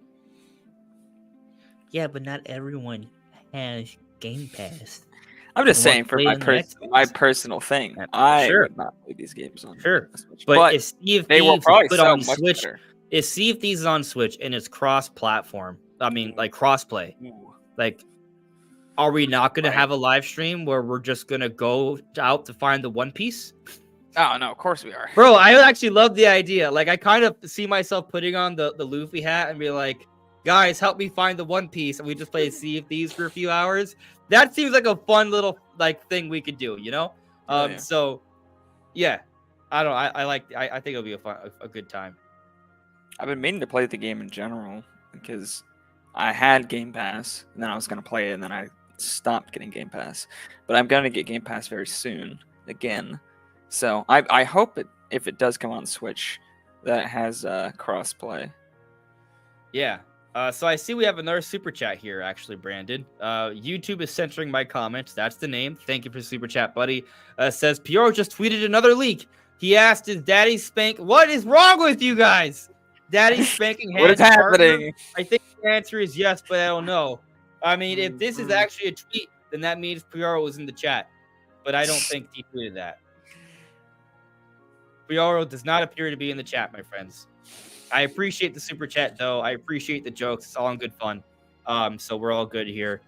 Yeah, but not everyone has Game Pass. I'm just saying for my personal thing. I would not play these games on Switch. But if Sea of Thieves put on Switch, better. If Sea of Thieves is on Switch and it's cross-platform, I mean, like cross-play, like, are we not going to have a live stream where we're just going to go out to find the One Piece? Oh, no, of course we are. Bro, I actually love the idea. Like, I kind of see myself putting on the Luffy hat and be like, guys, help me find the One Piece. And we just play Sea of Thieves for a few hours. That seems like a fun little, like, thing we could do, you know? So, yeah. I don't know. I think it'll be a good time. I've been meaning to play the game in general because I had Game Pass, and then I was going to play it, and then I stopped getting Game Pass. But I'm going to get Game Pass very soon again. So I hope if it does come on Switch, that it has cross-play. Yeah. So I see we have another super chat here, actually, Brandon. YouTube is censoring my comments. That's the name. Thank you for the super chat, buddy. Says, Pororo just tweeted another leak. He asked, is Daddy Spank... What is wrong with you guys? Daddy spanking hands. What is happening? I think the answer is yes, but I don't know. I mean, if this is actually a tweet, then that means Pororo was in the chat. But I don't think he tweeted that. Pororo does not appear to be in the chat, my friends. I appreciate the super chat, though. I appreciate the jokes. It's all in good fun. So we're all good here.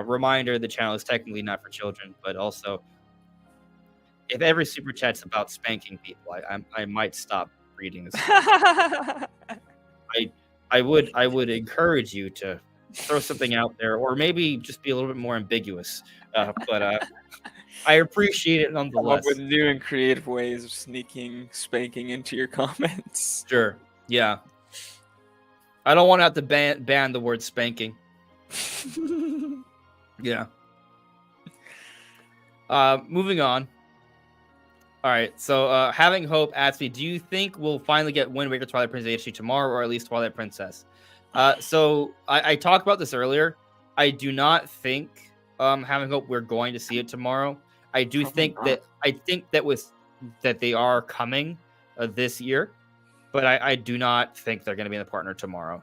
Reminder: the channel is technically not for children, but also if every super chat's about spanking people, I might stop reading this. I would encourage you to throw something out there, or maybe just be a little bit more ambiguous. But I appreciate it Come up with nonetheless. new and creative ways of sneaking spanking into your comments. Sure. Yeah. I don't want to have to ban the word spanking. Yeah. Moving on. All right. So, having hope asks me, do you think we'll finally get Wind Waker Twilight Princess HD tomorrow, or at least Twilight Princess? So I talked about this earlier. I do not think, having hope, we're going to see it tomorrow. I do Probably think that they are coming this year, but I do not think they're going to be in the partner tomorrow.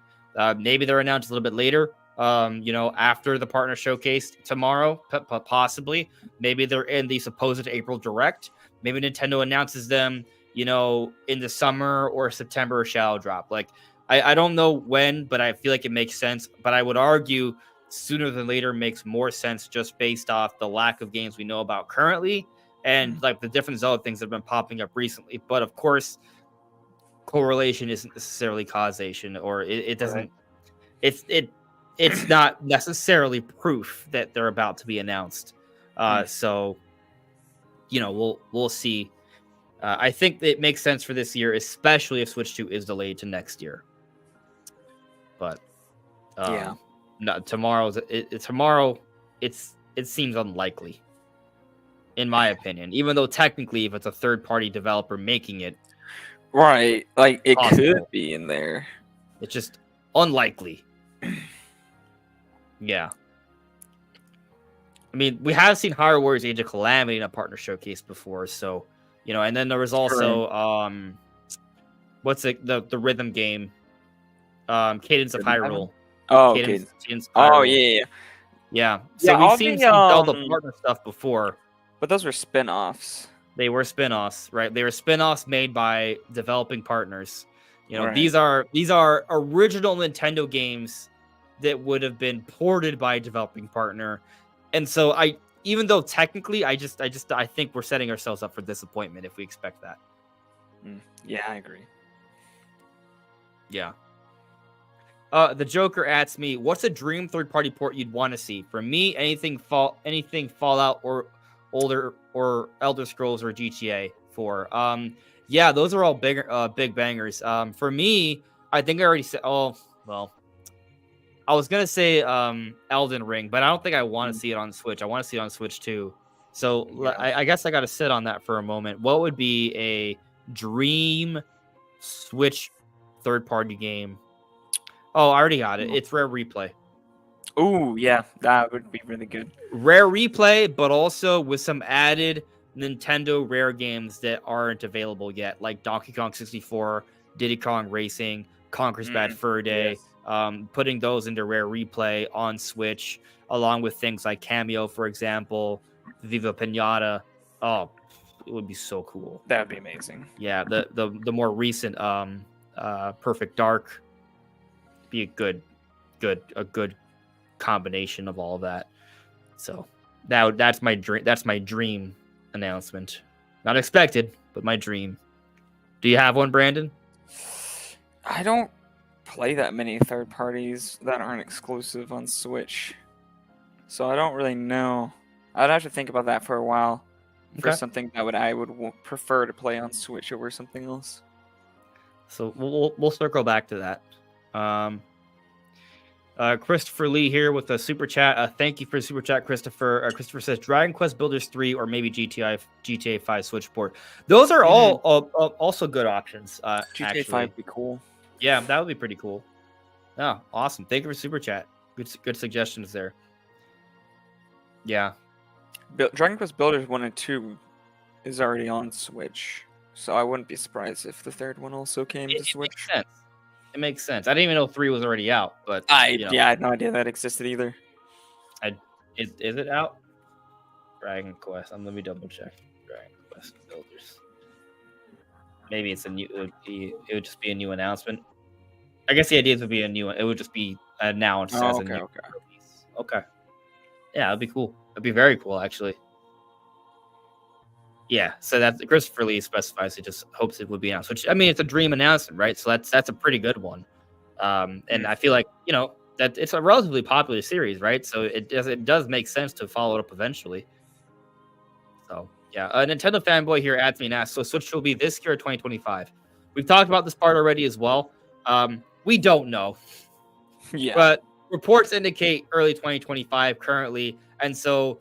Maybe they're announced a little bit later. After the partner showcase tomorrow, possibly. Maybe they're in the supposed April Direct. Maybe Nintendo announces them, in the summer or September Shadow Drop. Like, I don't know when, but I feel like it makes sense. But I would argue sooner than later makes more sense just based off the lack of games we know about currently and like the different Zelda things that have been popping up recently. But of course, correlation isn't necessarily causation, or it doesn't. Right. It's not necessarily proof that they're about to be announced. So we'll see. I think it makes sense for this year, especially if Switch 2 is delayed to next year. But Yeah. no, tomorrow it seems unlikely, in my opinion. Even though technically, if it's a third-party developer making it, Right. Like it possible. could be in there. It's just unlikely. Yeah. I mean, we have seen Hyrule Warriors Age of Calamity in a partner showcase before, so and then there was also what's it, the rhythm game, Cadence of Hyrule. Oh, Cadence okay. of Oh, Hyrule. yeah. Yeah. So Yeah, we've all seen the, some Zelda partner stuff before. But those were spin-offs. They were spin-offs, right? They were spin-offs made by developing partners. Right. These are original Nintendo games that would have been ported by a developing partner. And so even though technically I think we're setting ourselves up for disappointment if we expect that. Yeah, I agree. Yeah. The Joker asks me, what's a dream third-party port you'd want to see? For me, anything Fallout or older or Elder Scrolls or GTA 4. Yeah, those are all big bangers. For me, I think I already said. Oh, well, I was gonna say Elden Ring, but I don't think I want to see it on Switch. I want to see it on Switch too. So Yeah. I guess I got to sit on that for a moment. What would be a dream Switch third-party game? Oh, I already got it. It's Rare Replay. Oh, yeah, that would be really good. Rare Replay, but also with some added Nintendo Rare games that aren't available yet, like Donkey Kong 64, Diddy Kong Racing, Conker's Bad Fur Day. Yes. Putting those into Rare Replay on Switch, along with things like Cameo, for example, Viva Pinata. Oh, it would be so cool. That would be amazing. Yeah, the more recent Perfect Dark be a good combination of all of that. So that's my dream. That's my dream announcement. Not expected, but my dream. Do you have one, Brandon? I don't play that many third parties that aren't exclusive on Switch, so I don't really know. I'd have to think about that for a while for something that I would prefer to play on Switch over something else. So we'll circle back to that. Christopher Lee here with a super chat. Thank you for the super chat, Christopher. Christopher says Dragon Quest Builders 3 or maybe GTA 5 Switch port. Those are all also good options. GTA 5 would be cool. Yeah, that would be pretty cool. Oh, awesome. Thank you for super chat. Good suggestions there. Yeah. Dragon Quest Builders 1 and 2 is already on Switch, so I wouldn't be surprised if the third one also came to Switch. Makes sense. It makes sense. I didn't even know 3 was already out, but I had no idea that existed either. Is it out? Dragon Quest. Let me double check. Dragon Quest Builders. Maybe it's a new. It would just be a new announcement. I guess the idea would be a new one. It would just be announced Oh, as a okay, new okay. release. Okay. Yeah, that'd be cool. That'd be very cool, actually. Yeah, so that Christopher Lee specifies he just hopes it would be announced, which I mean, it's a dream announcement, right? So that's a pretty good one. And Mm. I feel like that it's a relatively popular series, right? So it does make sense to follow it up eventually. So yeah, a Nintendo fanboy here adds me and asks, so Switch will be this year or 2025? We've talked about this part already as well. We don't know, Yeah, but reports indicate early 2025 currently, and so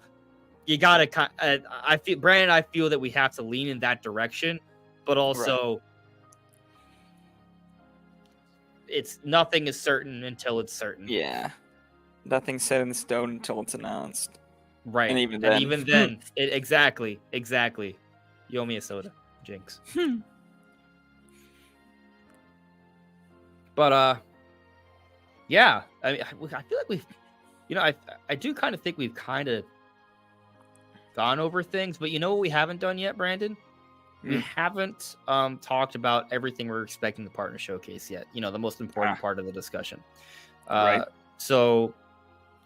you gotta. I feel, Brandon, I feel that we have to lean in that direction, but right. also it's nothing is certain until it's certain, Yeah, nothing's set in stone until it's announced, and right? even And then. even then, exactly. You owe me a soda, Jinx. But yeah. I mean, I feel like I do kind of think we've kind of gone over things, but you know what we haven't done yet, Brandon? We Mm. haven't talked about everything we're expecting the partner showcase yet. The most important Ah, part of the discussion. right. So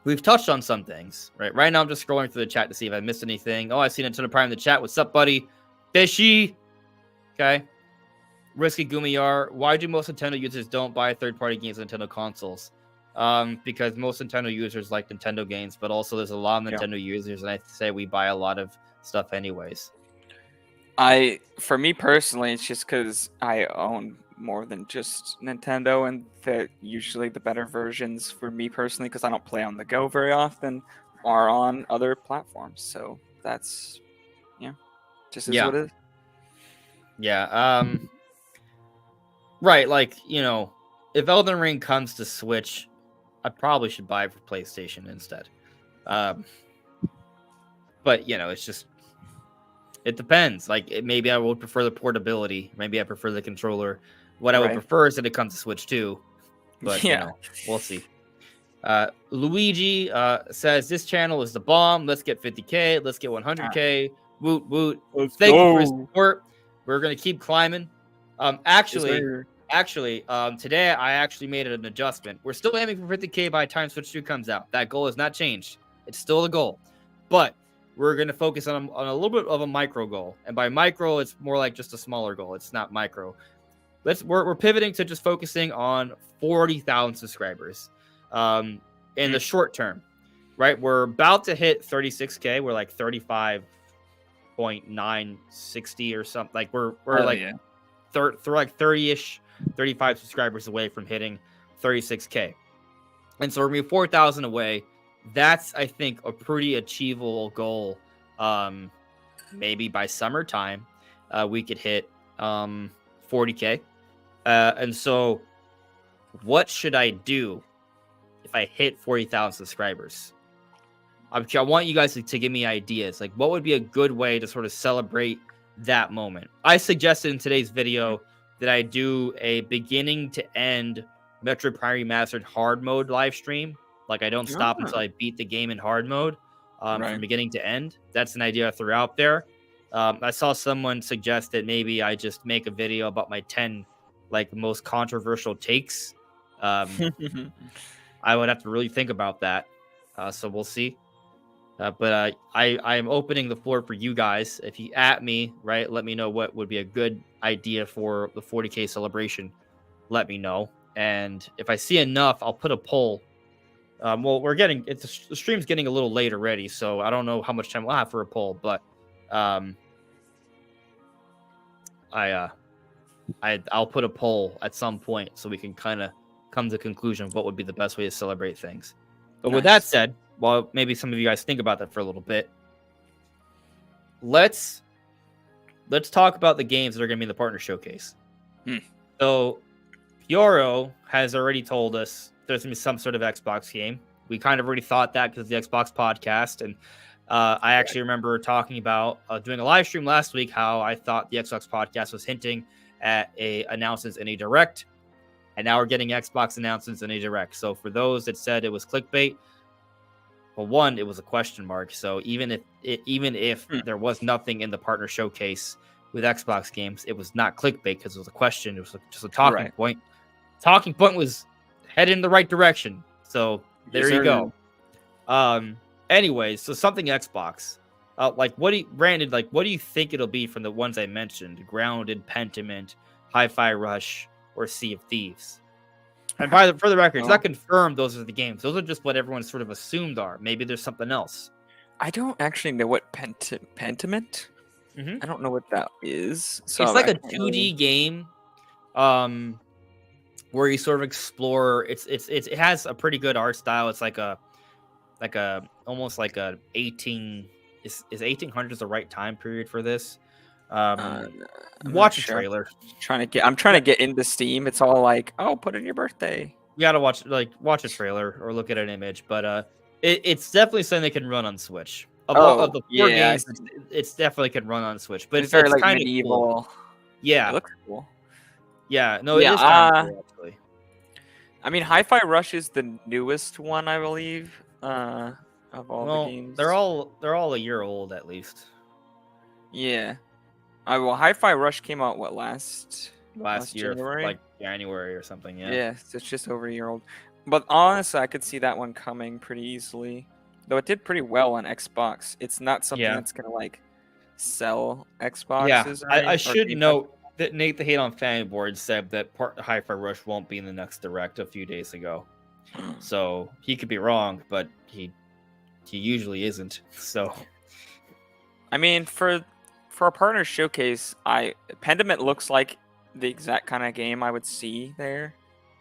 we've touched on some things, right? Right now, I'm just scrolling through the chat to see if I missed anything. Oh, I see Nintendo Prime in the chat. What's up, buddy? Fishy. Okay. Risky Gumiyar. Why do most Nintendo users don't buy third-party games on Nintendo consoles? Because most Nintendo users like Nintendo games, but also there's a lot of Yeah. Nintendo users, and I say we buy a lot of stuff anyways. For me personally, it's just because I own more than just Nintendo, and they're usually the better versions for me personally, because I don't play on the go very often, are on other platforms. So that's, yeah, just is Yeah. what it is. Yeah. Right. Like, if Elden Ring comes to Switch, I probably should buy it for PlayStation instead. But it's just, it depends. Like, maybe I would prefer the portability. Maybe I prefer the controller. What I would Right. prefer is that it comes to Switch too. But, Yeah. we'll see. Luigi says, this channel is the bomb. Let's get 50K. Let's get 100K. Woot, woot. Let's Thank you for your go. support. We're going to keep climbing. Yes, Actually, sir. today I actually made an adjustment. We're still aiming for 50K by the time Switch 2 comes out. That goal has not changed. It's still the goal. But we're going to focus on a little bit of a micro goal. And by micro, it's more like just a smaller goal. It's not micro. We're pivoting to just focusing on 40,000 subscribers in the short term, right? We're about to hit 36K. We're like 35.960 or something. Like we're like Yeah. like 30-ish, 35 subscribers away from hitting 36K. And so we're 4,000 away. That's, I think, a pretty achievable goal. Maybe by summertime, we could hit 40K. And so what should I do if I hit 40,000 subscribers? I want you guys to give me ideas. Like, what would be a good way to sort of celebrate that moment? I suggested in today's video that I do a beginning to end Metroid Prime Remastered hard mode live stream. Like, I don't stop until I beat the game in hard mode from Right. beginning to end. That's an idea I threw out there. I saw someone suggest that maybe I just make a video about my 10 most controversial takes. I would have to really think about that. So we'll see. But I am opening the floor for you guys. If you at me, right, let me know what would be a good idea for the 40K celebration. Let me know. And if I see enough, I'll put a poll. Well, the stream's getting a little late already, so I don't know how much time we'll have for a poll, but I'll put a poll at some point so we can kind of come to the conclusion of what would be the best way to celebrate things. But with that said, well, maybe some of you guys think about that for a little bit. Let's talk about the games that are going to be in the partner showcase. So Pororo has already told us there's going to be some sort of Xbox game. We kind of already thought that because of the Xbox podcast. And I actually remember talking about doing a live stream last week, how I thought the Xbox podcast was hinting at announcements in a direct. And now we're getting Xbox announcements in a direct. So for those that said it was clickbait, well, one, it was a question mark. So even if there was nothing in the partner showcase with Xbox games, it was not clickbait because it was a question. It was just a talking point. Talking point was headed in the right direction. So there Yes, you sir. go. Anyways, so something Xbox. Like what do you, Brandon? Like what do you think it'll be from the ones I mentioned? Grounded, Pentiment, Hi-Fi Rush, or Sea of Thieves? And for the record, it's not confirmed those are the games. Those are just what everyone sort of assumed are. Maybe there's something else. I don't actually know what Pentiment. Mhm. I don't know what that is. So It's like I a can't 2D really- game, where you sort of explore. It has a pretty good art style. It's like a almost like a 18 is 1800s the right time period for this. I'm not Watch a sure. trailer. I'm trying to get into Steam. It's all like, oh, put in your birthday. You gotta watch a trailer or look at an image, but it's definitely something that can run on Switch. Of the four yeah, games, it's definitely can run on Switch, but it's very like kind of cool. medieval. Yeah, It looks cool. yeah, no, it Yeah, is kind of cool actually. I mean, Hi-Fi Rush is the newest one, I believe, of all the Well, games. they're all a year old at least. Yeah. Well, Hi-Fi Rush came out last Year, January? like January or something. Yeah. Yeah, so it's just over a year old. But honestly, I could see that one coming pretty easily. Though it did pretty well on Xbox. It's not something Yeah. that's gonna like sell Yeah, Xboxes. I should note that Nate the Hate on Fan Board said that Hi-Fi Rush won't be in the next direct a few days ago. So he could be wrong, but he usually isn't. So I mean, for a partner showcase, Pendiment looks like the exact kind of game I would see there.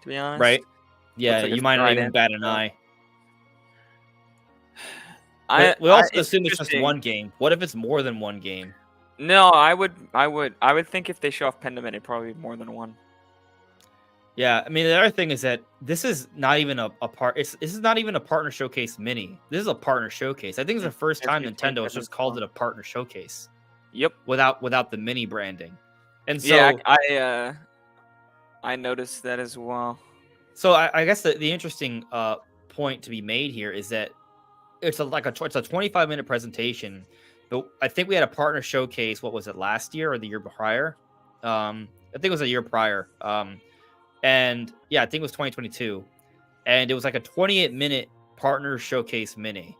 To be honest, right, yeah, like you it's might not right even in. bat an eye. I We also it's assume it's just interesting. one game. What if it's more than one game? No, I would think if they show off Pendiment, it'd probably be more than one. Yeah, I mean the other thing is that this is not even a part. This is not even a partner showcase mini. This is a partner showcase. I think it's the first time Nintendo has just called it a partner showcase. Yep. Without the mini branding, and so yeah, I noticed that as well. So I guess the interesting point to be made here is that it's a 25-minute presentation. But I think we had a partner showcase. What was it, last year or the year prior? I think it was a year prior. And yeah, I think it was 2022, and it was like a 28-minute partner showcase mini.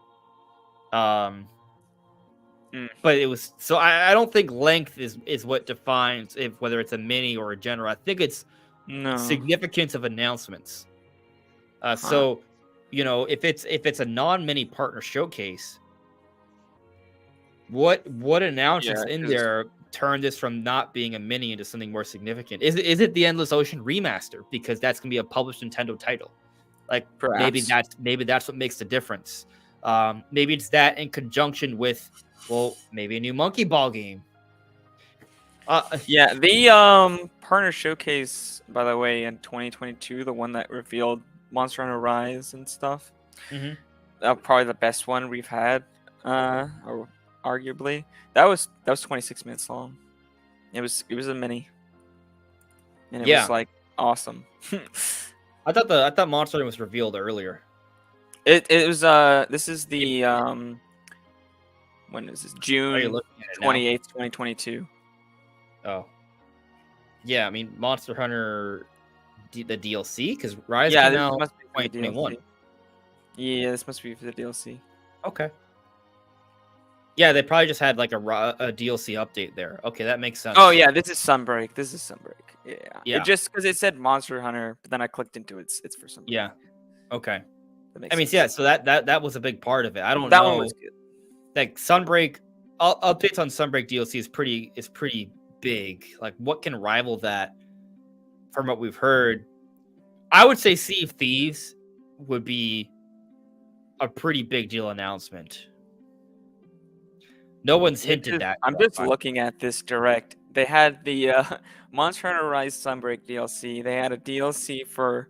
But it was so I don't think length is what defines whether it's a mini or a general. I think it's significance of announcements. So if it's a non-mini partner showcase, what announcements there turn this from not being a mini into something more significant? Is it the Endless Ocean remaster, because that's gonna be a published Nintendo title? Like Perhaps. maybe that's what makes the difference. Maybe it's that in conjunction with maybe a new Monkey Ball game. Yeah, the partner showcase, by the way, in 2022, the one that revealed Monster Hunter Rise and stuff, probably the best one we've had, or arguably. That was 26 minutes long. It was a mini, and it was like awesome. I thought Monster Hunter was revealed earlier. It was this is the when is this? June 28th, 2022. Oh. Yeah, I mean Monster Hunter the DLC, because Rise came out must be 2021. Yeah, this must be for the DLC. Okay. Yeah, they probably just had like a DLC update there. Okay, that makes sense. Oh yeah, this is Sunbreak. Yeah. Yeah. It just because it said Monster Hunter, but then I clicked into it. It's for Sunbreak. Yeah. Okay. I mean, yeah. So that was a big part of it. I don't know. That one was good. Like Sunbreak updates on Sunbreak DLC is pretty big. Like, what can rival that? From what we've heard, I would say Sea of Thieves would be a pretty big deal announcement. No one's hinted that. I'm just looking at this direct. They had the Monster Hunter Rise Sunbreak DLC. they had a DLC for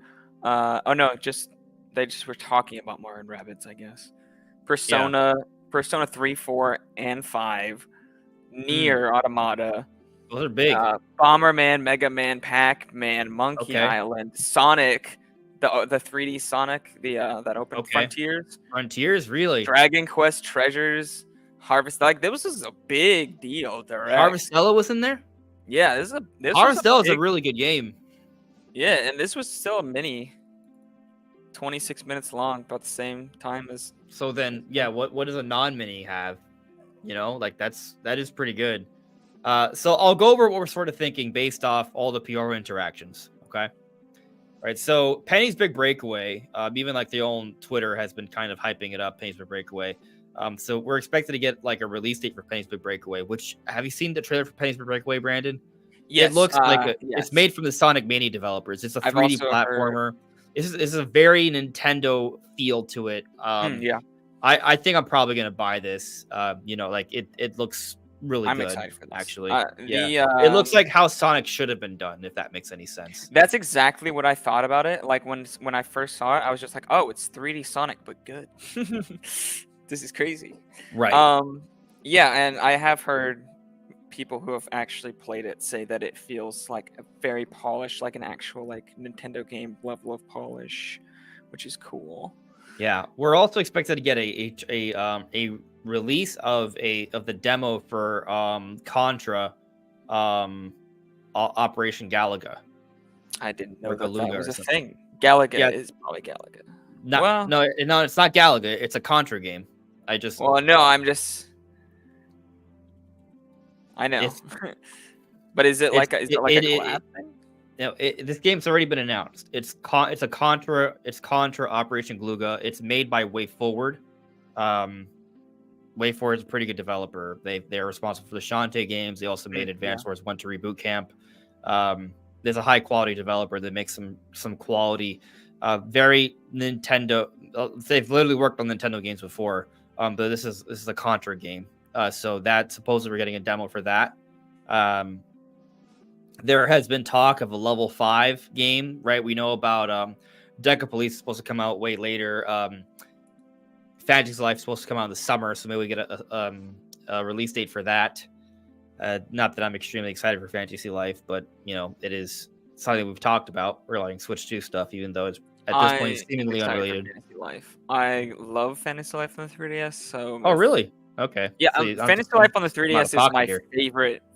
they just were talking about Mario and Rabbids, I guess. Persona 3, 4, and 5, Nier Automata. Those are big. Bomberman, Mega Man, Pac-Man, Monkey Island, Sonic, the 3D Sonic, that open Frontiers. Frontiers, really? Dragon Quest Treasures, Harvest. Like, this was a big deal. Harvestella was in there? Yeah, Harvestella is a really good game. Yeah, and this was still a mini. 26 minutes long, about the same time as. So then, yeah, what does a non-mini have? You know, like that is pretty good. So I'll go over what we're sort of thinking based off all the PR interactions. Okay. Right. So Penny's Big Breakaway, even like their own Twitter has been kind of hyping it up. Penny's Big Breakaway. So we're expected to get like a release date for Penny's Big Breakaway. Which have you seen the trailer for Penny's Big Breakaway, Brandon? Yes, It looks like it's yes. made from the Sonic Mania developers. It's a I've 3D also heard. platformer. This is a very Nintendo feel to it. Yeah, I think I'm probably gonna buy this. You know, like it looks really I'm good. excited for this. Actually, Yeah, it looks like how Sonic should have been done, if that makes any sense. that's exactly what I thought about it. Like when I first saw it, I was just like, "Oh, it's 3D Sonic, but good." This is crazy. Right. Yeah, and I have heard people who have actually played it say that it feels like a very polished, like an actual like Nintendo game level of polish, which is cool. Yeah, we're also expected to get a release of the demo for Contra, Operation Galaga. I didn't know Or that Galuga was or a something. thing. Galaga Yeah. is probably Galaga. No, Well- no, it's not Galaga. It's a Contra game. Well, no, I know. It's- But is it like it's- a it- collab thing? You know, this game's already been announced. It's a Contra. It's Contra Operation Galuga. It's made by WayForward. WayForward is a pretty good developer. They're responsible for the Shantae games. They also made Advance Wars 1 to Reboot Camp. There's a high quality developer that makes some quality, very Nintendo. They've literally worked on Nintendo games before. But this is a Contra game. So that supposedly we're getting a demo for that. There has been talk of a level 5 game, right? We know about Deca Police is supposed to come out way later. Fantasy's Life is supposed to come out in the summer, so maybe we get a release date for that. Not that I'm extremely excited for Fantasy Life, but you know, it is something we've talked about regarding Switch 2 stuff, even though it's at this point seemingly unrelated. Fantasy Life. I love Fantasy Life on the 3DS. So Oh, really? Okay. Yeah, So I'm Fantasy just- Life on the I'm out 3DS of is my pocket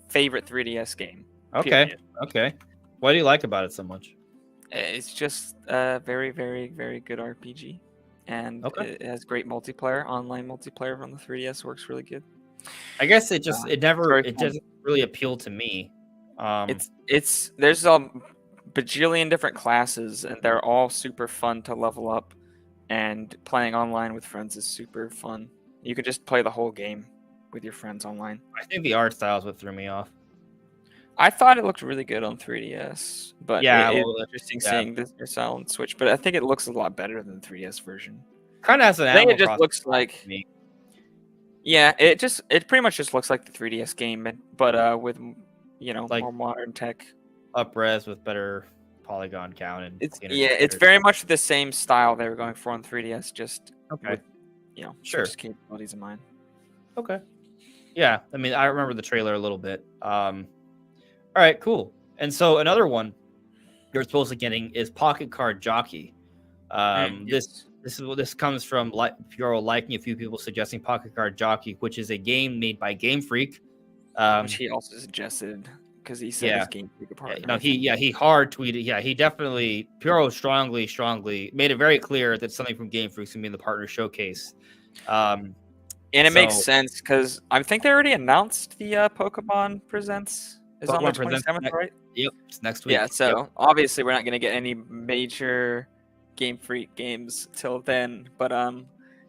favorite 3DS game. Okay. Period. Okay. What do you like about it so much? It's just a very, very, very good RPG, and Okay. it has great multiplayer. Online multiplayer on the 3DS works really good. I guess it just very fun. doesn't really appeal to me. It's there's a bajillion different classes, and they're all super fun to level up. And playing online with friends is super fun. You can just play the whole game with your friends online. I think the art style is what threw me off. I thought it looked really good on 3DS, but Yeah, it's well, interesting yeah. seeing this style on Switch. But I think it looks a lot better than the 3DS version. Kind of has an I think Animal it just Crossing looks vibe like to me. Yeah, it pretty much just looks like the 3DS game, but with Like- more modern tech. Up-res with better polygon count and It's cleaner it's shaders. very much the same style they were going for on 3DS, just Okay. with Sure. Switch's capabilities in mind. Okay. Yeah, I mean, I remember the trailer a little bit. All right, cool. And so another one you're supposed to getting is Pocket Card Jockey. Yes. This comes from Pororo liking a few people suggesting Pocket Card Jockey, which is a game made by Game Freak. Which he also suggested because he said yeah. his Game Freak partner. No, he hard tweeted. Yeah, he definitely Pororo strongly made it very clear that something from Game Freak's gonna be in the partner showcase. And it makes so- sense because I think they already announced the Pokemon Presents is on the Pokemon Presents 27th, next- right? Yep, it's next week. Yeah, so Yep. obviously we're not gonna get any major Game Freak games till then. But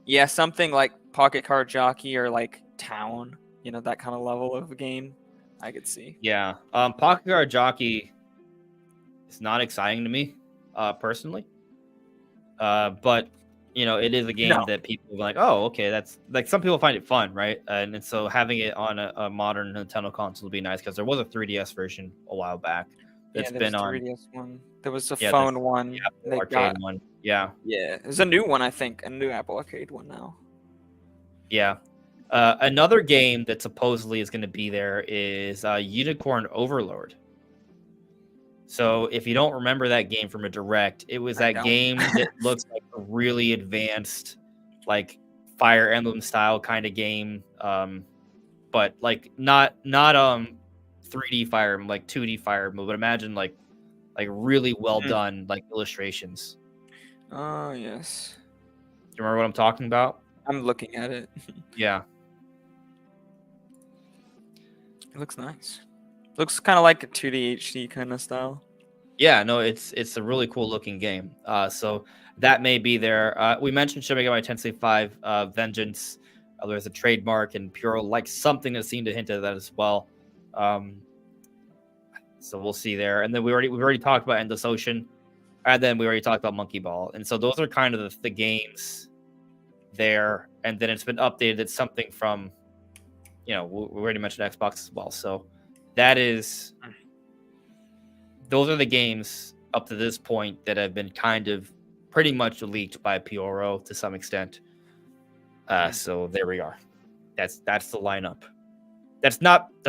yeah, something like Pocket Card Jockey or like Town, that kind of level of a game, I could see. Yeah. Pocket Card Jockey is not exciting to me, personally. But it is a game No. that people are like, oh, okay, that's like some people find it fun, right? And so having it on a modern Nintendo console would be nice because there was a 3DS version a while back that's Yeah, been there's a on 3DS one. There was a Yeah, phone one. the They arcade got, one. Yeah. yeah, there's a new one, I think, a new Apple Arcade one now. Yeah. Another game that supposedly is going to be there is Unicorn Overlord. So if you don't remember that game from a direct, it was I that don't. game that looks like a really advanced, like Fire Emblem style kind of game, but like not 3D Fire Emblem, like 2D Fire Emblem, but imagine like really well done like illustrations. Oh, yes. Do you remember what I'm talking about? I'm looking at it. Yeah. It looks nice. Looks kind of like a 2D HD kind of style. Yeah, no, it's a really cool looking game. So that may be there. We mentioned Shin Megami Tensei 5 Vengeance. There's a trademark, and Puro likes something that seemed to hint at that as well. Um, so we'll see there. And then we've already talked about Endless Ocean, and then we already talked about Monkey Ball. And so those are kind of the games there. And then it's been updated. It's something from, we already mentioned Xbox as well. So that is. Those are the games up to this point that have been kind of pretty much leaked by Pororo to some extent. So there we are. That's the lineup. That's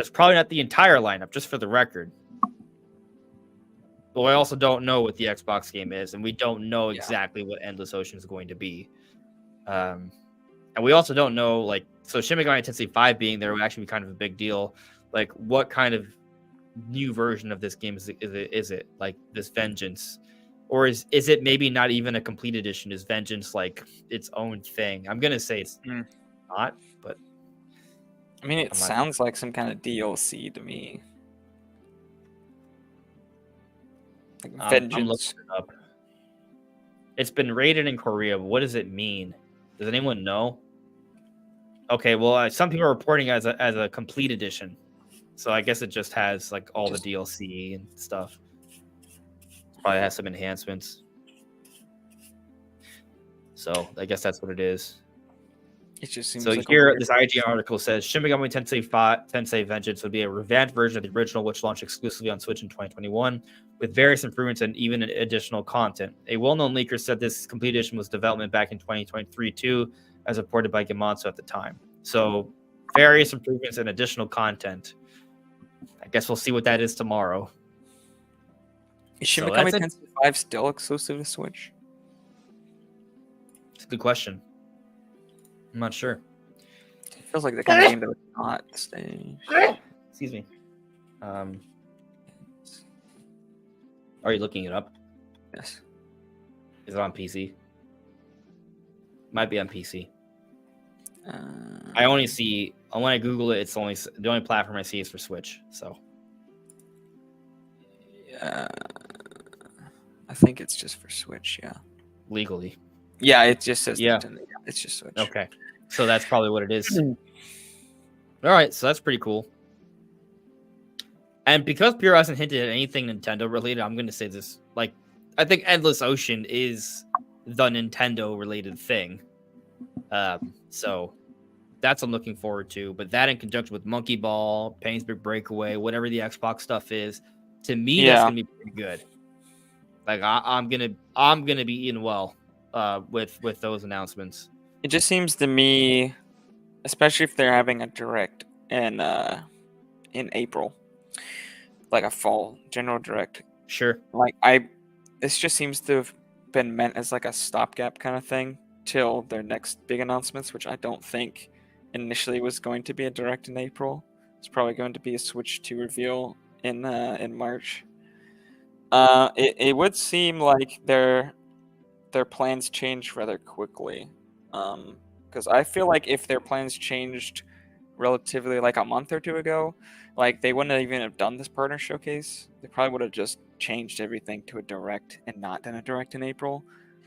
probably not the entire lineup, just for the record. But I also don't know what the Xbox game is, and we don't know exactly what Endless Ocean is going to be. And we also don't know, so Shin Megami Tensei 5 being there would actually be kind of a big deal. Like, what kind of new version of this game is it like this Vengeance, or is it maybe not even a complete edition? Is Vengeance like its own thing? I'm gonna say it's not, but I mean, it sounds like some kind of DLC to me. Like Vengeance. I'm looking it up. It's been rated in Korea, but what does it mean? Does anyone know? Okay, well, some people are reporting as a complete edition. So I guess it just has like all the DLC and stuff. Probably has some enhancements. So I guess that's what it is. It just seems so like here, this IGN article says Shin Megami Tensei Vengeance would be a revamped version of the original, which launched exclusively on Switch in 2021, with various improvements and even additional content. A well-known leaker said this complete edition was development back in 2023 too, as reported by Gematsu at the time. So various improvements and additional content. I guess we'll see what that is tomorrow. Is Shin Megami Tensei 5 still exclusive to Switch? It's a good question. I'm not sure. It feels like the kind of game that would not stay. Excuse me. Are you looking it up? Yes. Is it on PC? Might be on PC. I only see when I Google it. It's only the only platform I see is for Switch. So. Yeah. I think it's just for Switch. Yeah. Legally. Yeah, it just says Nintendo. It's just Switch. Okay. So that's probably what it is. All right, so that's pretty cool. And because Pure hasn't hinted at anything Nintendo related, I'm going to say this. I think Endless Ocean is the Nintendo related thing. So that's what I'm looking forward to. But that in conjunction with Monkey Ball, Payne's Big Breakaway, whatever the Xbox stuff is, to me, that's going to be pretty good. I'm gonna be eating well with those announcements. It just seems to me, especially if they're having a direct in April, like a fall general direct. Sure. This just seems to have been meant as like a stopgap kind of thing till their next big announcements, which I don't think initially was going to be a direct in April. It's probably going to be a Switch 2 reveal in March. It would seem like their plans change rather quickly, because I feel like if their plans changed relatively like a month or two ago, like they wouldn't even have done this partner showcase. They probably would have just changed everything to a direct and not done a direct in April.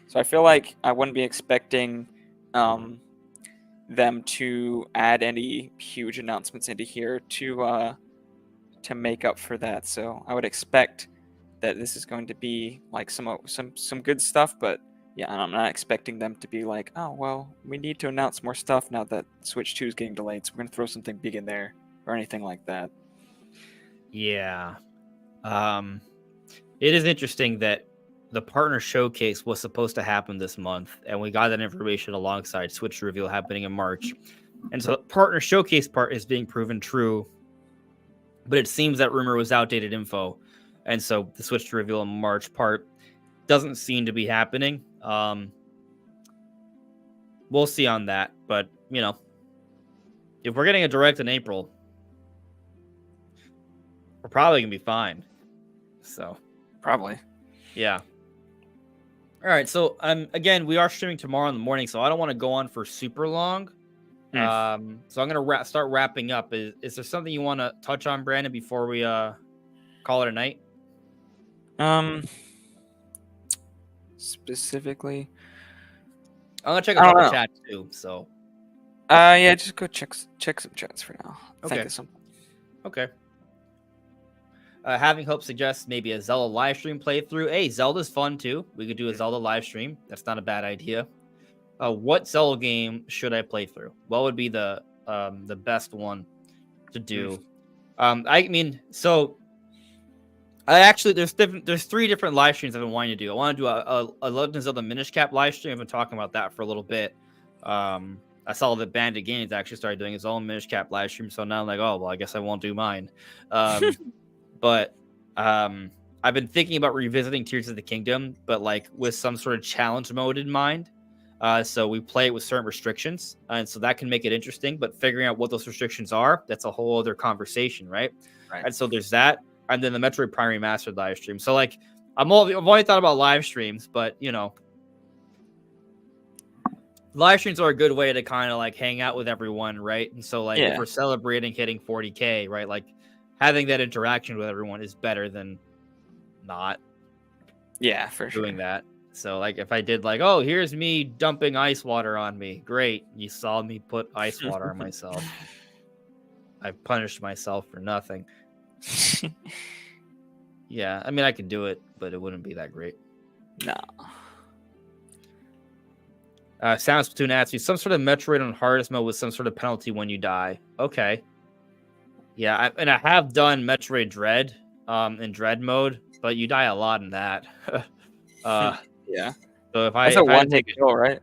So I feel like I wouldn't be expecting them to add any huge announcements into here to make up for that. So I would expect that this is going to be like some good stuff, but yeah, I'm not expecting them to be like, oh well, we need to announce more stuff now that Switch 2 is getting delayed, so we're gonna throw something big in there or anything like that. Yeah. It is interesting that the partner showcase was supposed to happen this month, and we got that information alongside Switch reveal happening in March. And so the partner showcase part is being proven true, but it seems that rumor was outdated info. And so the Switch reveal in March part doesn't seem to be happening. We'll see on that, but if we're getting a direct in April, we're probably gonna be fine. So probably, yeah. All right, so again, we are streaming tomorrow in the morning, so I don't want to go on for super long. So I'm gonna start wrapping up. Is there something you want to touch on, Brandon, before we call it a night? Specifically, I'm gonna check a I don't couple know. chats too. So Yeah, just go check some chats for now. Okay. Think of something. Okay. Having Hope suggests maybe a Zelda live stream playthrough. Hey, Zelda's fun too. We could do a Zelda live stream. That's not a bad idea. What Zelda game should I play through? What would be the best one to do? I mean, so I actually there's 3 different live streams I've been wanting to do. I want to do a Legend of Zelda Minish Cap live stream. I've been talking about that for a little bit. I saw that Bandit Games actually started doing his own Minish Cap live stream, so now I'm like, oh well, I guess I won't do mine. But I've been thinking about revisiting Tears of the Kingdom, but like with some sort of challenge mode in mind. So we play it with certain restrictions, and so that can make it interesting. But figuring out what those restrictions are, that's a whole other conversation, right? Right. And so there's that, and then the Metroid Prime Remastered live stream. So like I've only thought about live streams, but live streams are a good way to kind of like hang out with everyone, right? And so like if we're celebrating hitting 40K, right? Like having that interaction with everyone is better than not. Yeah, for sure. Doing that. So like if I did like, oh, here's me dumping ice water on me. Great. You saw me put ice water on myself. I punished myself for nothing. Yeah, I mean I could do it, but it wouldn't be that great. No. Sound Splatoon asks me some sort of Metroid on hardest mode with some sort of penalty when you die. Okay. Yeah, I have done Metroid Dread in Dread mode, but you die a lot in that. Yeah. So That's a one-hit kill, right?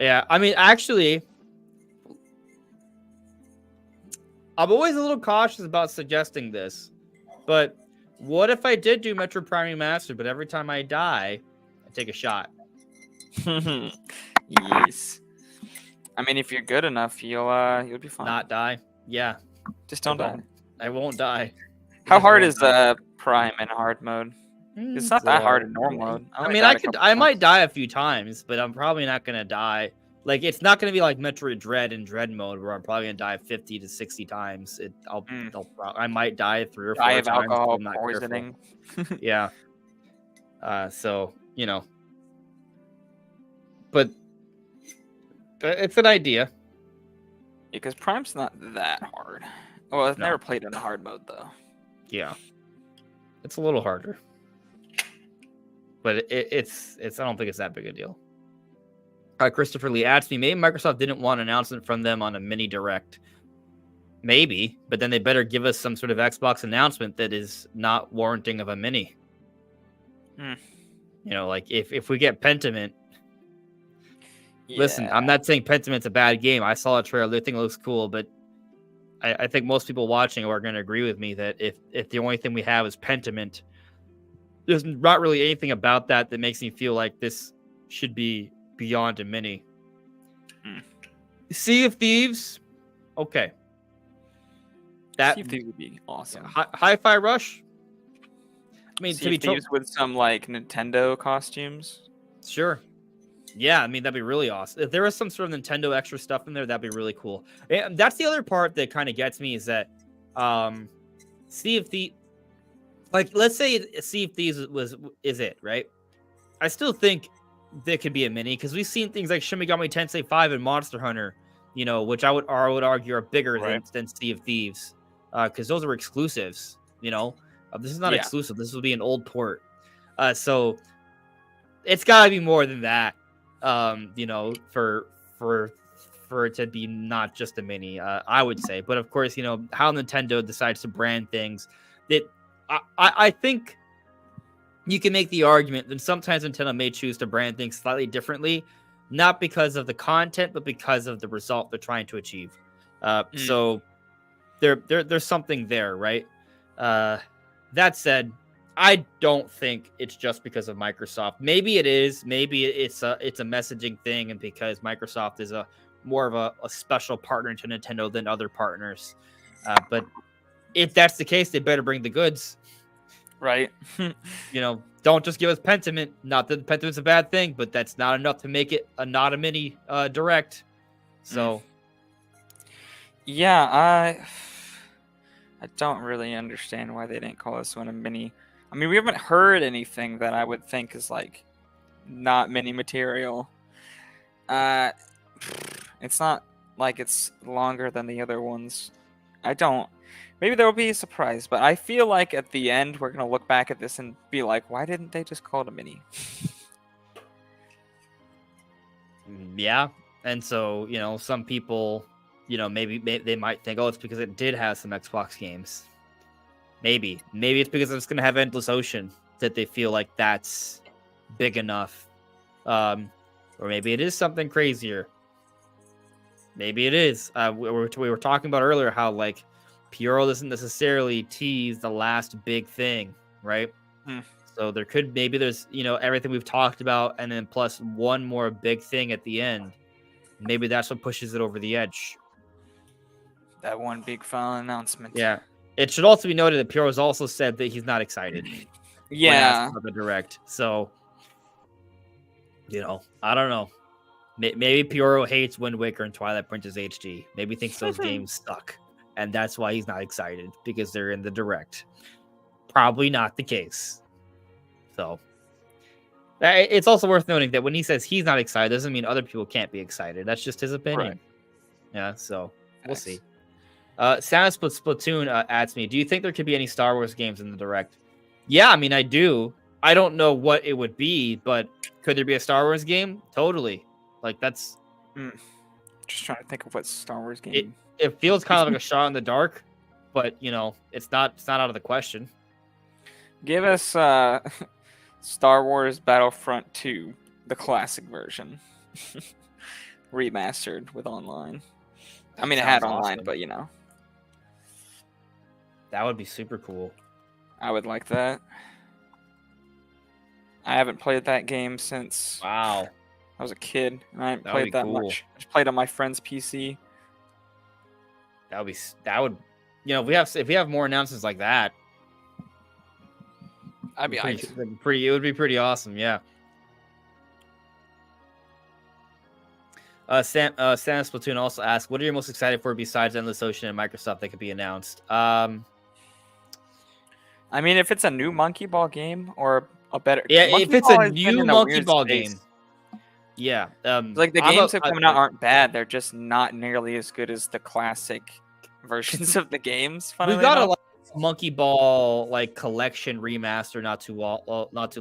Yeah, I mean, actually, I'm always a little cautious about suggesting this, but what if I did do Metroid Prime Remastered, but every time I die, I take a shot? Yes. I mean, if you're good enough, you'll be fine. Not die? Yeah. Just don't die. I won't die. How hard is Prime in hard mode? It's not that hard in normal mode. I mean, I might die a few times, but I'm probably not gonna die. Like, it's not gonna be like Metroid Dread in Dread mode, where I'm probably gonna die 50 to 60 times. I might die 3 or 4 times. Die of alcohol poisoning. Yeah. So but it's an idea. Because Prime's not that hard. Well, I've never played in hard mode though. Yeah, it's a little harder, but it's I don't think it's that big a deal. Christopher Lee asked me, maybe Microsoft didn't want an announcement from them on a mini direct. Maybe, but then they better give us some sort of Xbox announcement that is not warranting of a mini. Like if we get Pentiment. Yeah. Listen, I'm not saying Pentiment's a bad game. I saw a trailer. I think it looks cool, but I think most people watching are going to agree with me that if the only thing we have is Pentiment, there's not really anything about that makes me feel like this should be beyond a mini. Sea of Thieves, okay. Sea of Thieves would be awesome. Hi-Fi Rush. I mean, Sea of Thieves with some like Nintendo costumes. Sure. Yeah, I mean, that'd be really awesome. If there was some sort of Nintendo extra stuff in there, that'd be really cool. And that's the other part that kind of gets me is that Sea of Thieves, like, let's say Sea of Thieves is it, right? I still think there could be a mini, because we've seen things like Shin Megami Tensei 5 and Monster Hunter, which I would argue are bigger than Sea of Thieves, because those are exclusives, This is not exclusive. This will be an old port. So it's got to be more than that. For it to be not just a mini, I would say. But of course, how Nintendo decides to brand things, that I think you can make the argument that sometimes Nintendo may choose to brand things slightly differently, not because of the content, but because of the result they're trying to achieve. So there's something there, right? That said, I don't think it's just because of Microsoft. Maybe it is. Maybe it's a messaging thing, and because Microsoft is more of a special partner to Nintendo than other partners. But if that's the case, they better bring the goods. Right. Don't just give us Pentiment. Not that Pentiment's a bad thing, but that's not enough to make it not a mini direct. So, Yeah, I don't really understand why they didn't call this one a mini. I mean, we haven't heard anything that I would think is like not mini material. Uh, it's not like it's longer than the other ones. I don't. Maybe there will be a surprise, but I feel like at the end we're gonna look back at this and be like, why didn't they just call it a mini? yeah. And so, some people, maybe they might think, oh, it's because it did have some Xbox games. Maybe it's because it's going to have Endless Ocean that they feel like that's big enough. Or maybe it is something crazier. Maybe it is. We were talking about earlier how like Pororo doesn't necessarily tease the last big thing, right? So there's everything we've talked about, and then plus one more big thing at the end. Maybe that's what pushes it over the edge. That one big final announcement. Yeah. It should also be noted that Pororo's also said that he's not excited. Yeah. When asked about the direct. So, I don't know. Maybe Pororo hates Wind Waker and Twilight Princess HD. Maybe thinks those games suck. And that's why he's not excited, because they're in the direct. Probably not the case. So, it's also worth noting that when he says he's not excited, doesn't mean other people can't be excited. That's just his opinion. Right. Yeah, so we'll see. Santa Splatoon asks me, do you think there could be any Star Wars games in the direct? Yeah, I mean, I do. I don't know what it would be, but could there be a Star Wars game? Totally. Like, that's... Just trying to think of what Star Wars game... It feels kind of like a shot in the dark, but, it's not out of the question. Give us Star Wars Battlefront 2, the classic version. Remastered with online. I mean, it had online, but That would be super cool. I would like that. I haven't played that game since I was a kid, and I haven't played that much. I just played on my friend's PC. If we have more announcements like that, I'd be it would be pretty awesome, yeah. Sam Splatoon also asked, what are you most excited for besides Endless Ocean and Microsoft that could be announced? I mean, if it's a new Monkey Ball game or a better... if it's a new Monkey Ball game. Yeah. Like, the games that come out aren't bad. They're just not nearly as good as the classic versions of the games. We've got a Monkey Ball like collection remaster not too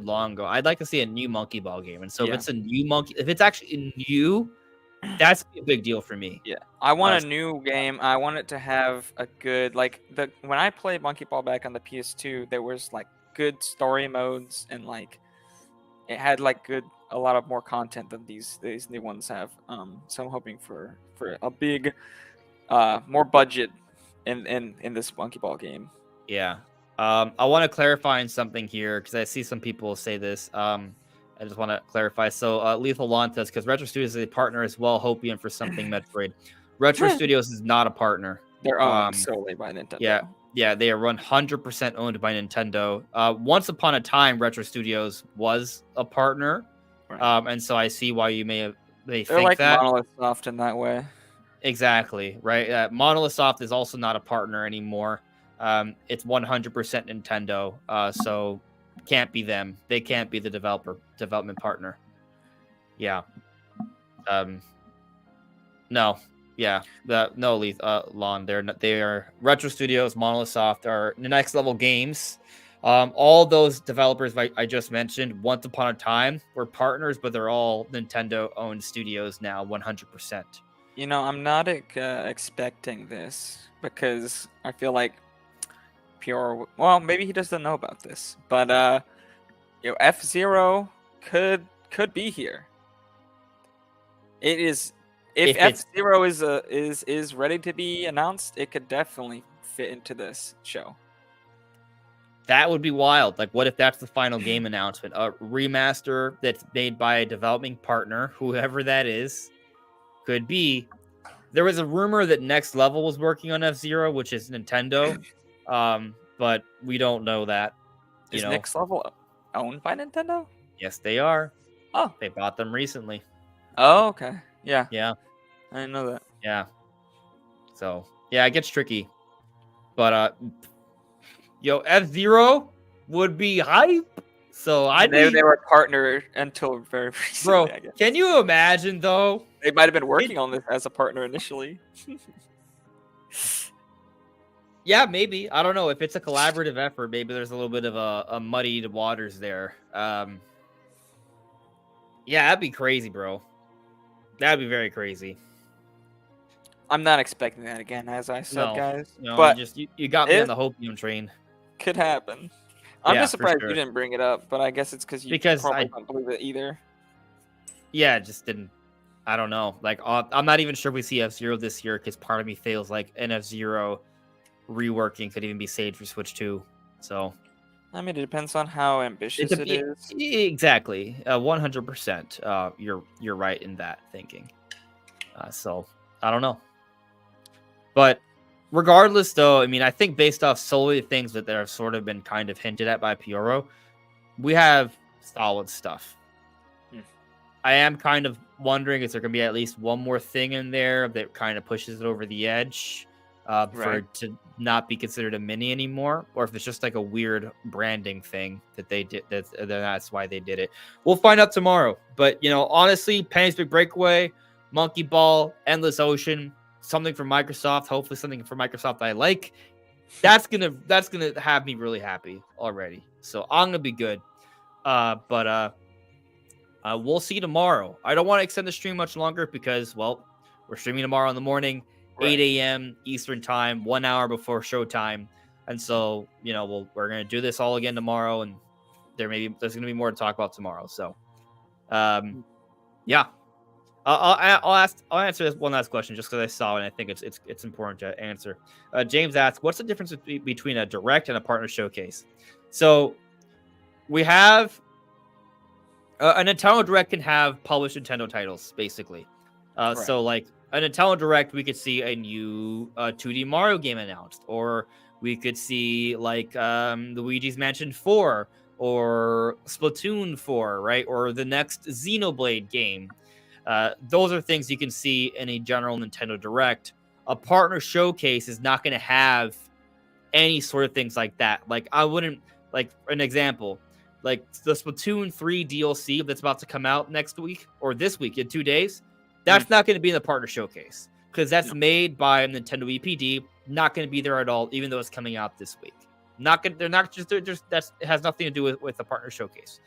long ago. I'd like to see a new Monkey Ball game. And so if it's a new if it's actually new, that's a big deal for me. Yeah, I want a new game. I want it to have a good when I played Monkey Ball back on the PS2, there was like good story modes and like it had like a lot of more content than these new ones have. So I'm hoping for a big more budget in this Monkey Ball game. Yeah. I want to clarify on something here because I see some people say this. I just want to clarify. So, Lethal Lawn says, because Retro Studios is a partner as well, hoping for something Metroid. Retro Studios is not a partner. They're owned solely by Nintendo. Yeah, they are 100% owned by Nintendo. Once upon a time, Retro Studios was a partner. Right. And so I see why you may think like that. Monolith Soft in that way. Exactly, right? Monolith Soft is also not a partner anymore. It's 100% Nintendo. So can't be them. They can't be the development partner. Yeah. No. Yeah. No, Lon. They are Retro Studios, Monolith Soft are the Next Level Games. All those developers I just mentioned once upon a time were partners, but they're all Nintendo owned studios now 100%. I'm not expecting this because I feel like well, maybe he doesn't know about this, but F-Zero could be here. It is if F-Zero is ready to be announced, it could definitely fit into this show. That would be wild. Like, what if that's the final game announcement? A remaster that's made by a developing partner, whoever that is, could be. There was a rumor that Next Level was working on F-Zero, which is Nintendo. But we don't know that. You Is know, Next Level owned by Nintendo? yes, they are. Oh. They bought them recently. Oh, okay. Yeah. Yeah, I didn't know that. yeah. So yeah, it gets tricky. But yo, F-Zero would be hype. So I'd They be, were a partner until very recently, bro. I guess. Can you imagine though? They might have been working on this as a partner initially. Yeah, maybe. I don't know if it's a collaborative effort. Maybe there's a little bit of a muddied waters there. Yeah, that'd be crazy, bro. That'd be very crazy. I'm not expecting that again, as I said, No, guys. no, But you got me on it the hopium train. could happen. I'm Yeah, just for surprised sure. you didn't bring it up, but I guess it's because you Because probably don't believe it either. yeah, just didn't. I don't know. Like, I'm not even sure we see F-Zero this year because part of me feels like an F-Zero reworking could even be saved for Switch 2. So I mean, it depends on how ambitious it is. exactly, 100%. You're right in that thinking. So I don't know, but regardless, though, I mean, I think based off solely things that have sort of been kind of hinted at by Pororo, we have solid stuff. I am kind of wondering if there can be at least one more thing in there that kind of pushes it over the edge for it to not be considered a mini anymore, or if it's just like a weird branding thing that they did. That's why they did it. We'll find out tomorrow. But honestly, Penny's Big Breakaway, Monkey Ball, Endless Ocean, something from Microsoft. Hopefully, something from Microsoft I like. That's gonna have me really happy already. So I'm gonna be good. We'll see tomorrow. I don't want to extend the stream much longer because, well, we're streaming tomorrow in the morning, 8 a.m. Eastern time, 1 hour before showtime. And so, we're going to do this all again tomorrow, and there's going to be more to talk about tomorrow. So, yeah. I'll answer this one last question just because I saw it and I think it's important to answer. James asks, what's the difference between a direct and a partner showcase? So we have a Nintendo Direct can have published Nintendo titles, basically. So, like, a Nintendo Direct, we could see a new 2D Mario game announced, or we could see, like, Luigi's Mansion 4, or Splatoon 4, right? Or the next Xenoblade game. Those are things you can see in a general Nintendo Direct. A partner showcase is not going to have any sort of things like that. Like, I wouldn't, like, an example, like the Splatoon 3 DLC that's about to come out next week or this week in 2 days, that's not going to be in the partner showcase because that's made by Nintendo EPD. Not going to be there at all, even though it's coming out this week. It has nothing to do with the partner showcase.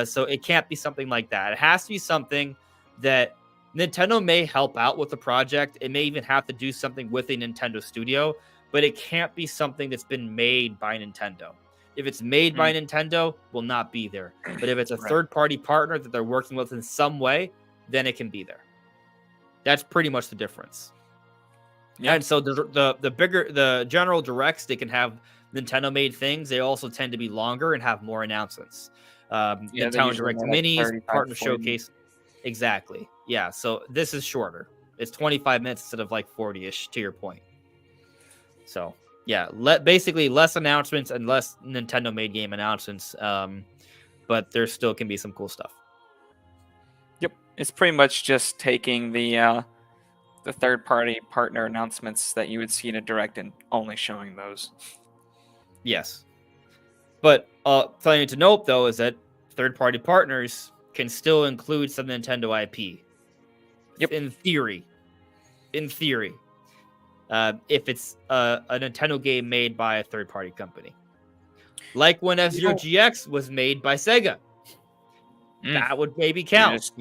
So it can't be something like that. It has to be something that Nintendo may help out with the project. It may even have to do something with a Nintendo studio, but it can't be something that's been made by Nintendo. If it's made by Nintendo, will not be there. But if it's a third-party partner that they're working with in some way, then it can be there. That's pretty much the difference. Yeah. And so the general directs, they can have Nintendo-made things. They also tend to be longer and have more announcements. Nintendo Direct Minis, partner showcase. Exactly. Yeah. So this is shorter. It's 25 minutes instead of like 40-ish, to your point. So. Yeah, basically less announcements and less Nintendo-made game announcements, but there still can be some cool stuff. Yep, it's pretty much just taking the third-party partner announcements that you would see in a Direct and only showing those. Yes, but something to note though is that third-party partners can still include some Nintendo IP. Yep. In theory. If it's a Nintendo game made by a third-party company. Like when F-Zero GX was made by Sega. That would maybe count,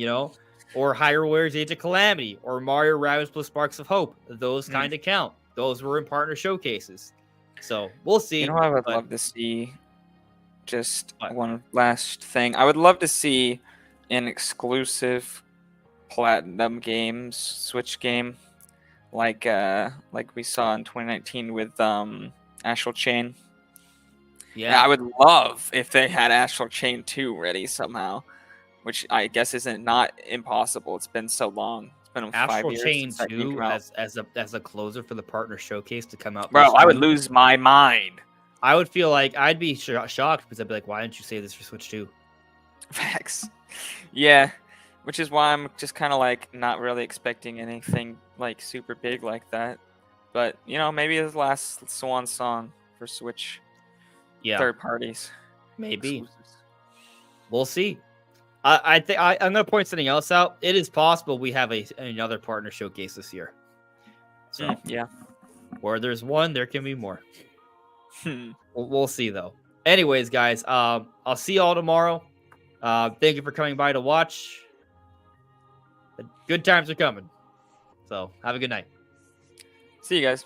Or Hyrule Age of Calamity, or Mario Rabbids plus Sparks of Hope. Those kind of count. Those were in partner showcases. So, we'll see. I would love to see just one last thing. I would love to see an exclusive Platinum Games Switch game. Like we saw in 2019 with Astral Chain. Yeah, I would love if they had Astral Chain 2 ready somehow, which I guess isn't not impossible. It's been so long. It's been Astral 5 years Chain since 2 as a closer for the partner showcase to come out. Bro, I would lose my mind. I would feel like I'd be shocked because I'd be like, why didn't you say this for Switch 2? Facts. Yeah, which is why I'm just kind of like not really expecting anything like super big like that. But maybe the last swan song for Switch Yeah, third parties. maybe. Exclusives. We'll see. I think I'm gonna point something else out. It is possible we have another partner showcase this year. So Yeah. where there's one, there can be more. Hmm. We'll see though. Anyways, guys, I'll see y'all tomorrow. Thank you for coming by to watch. The good times are coming. So have a good night. See you guys.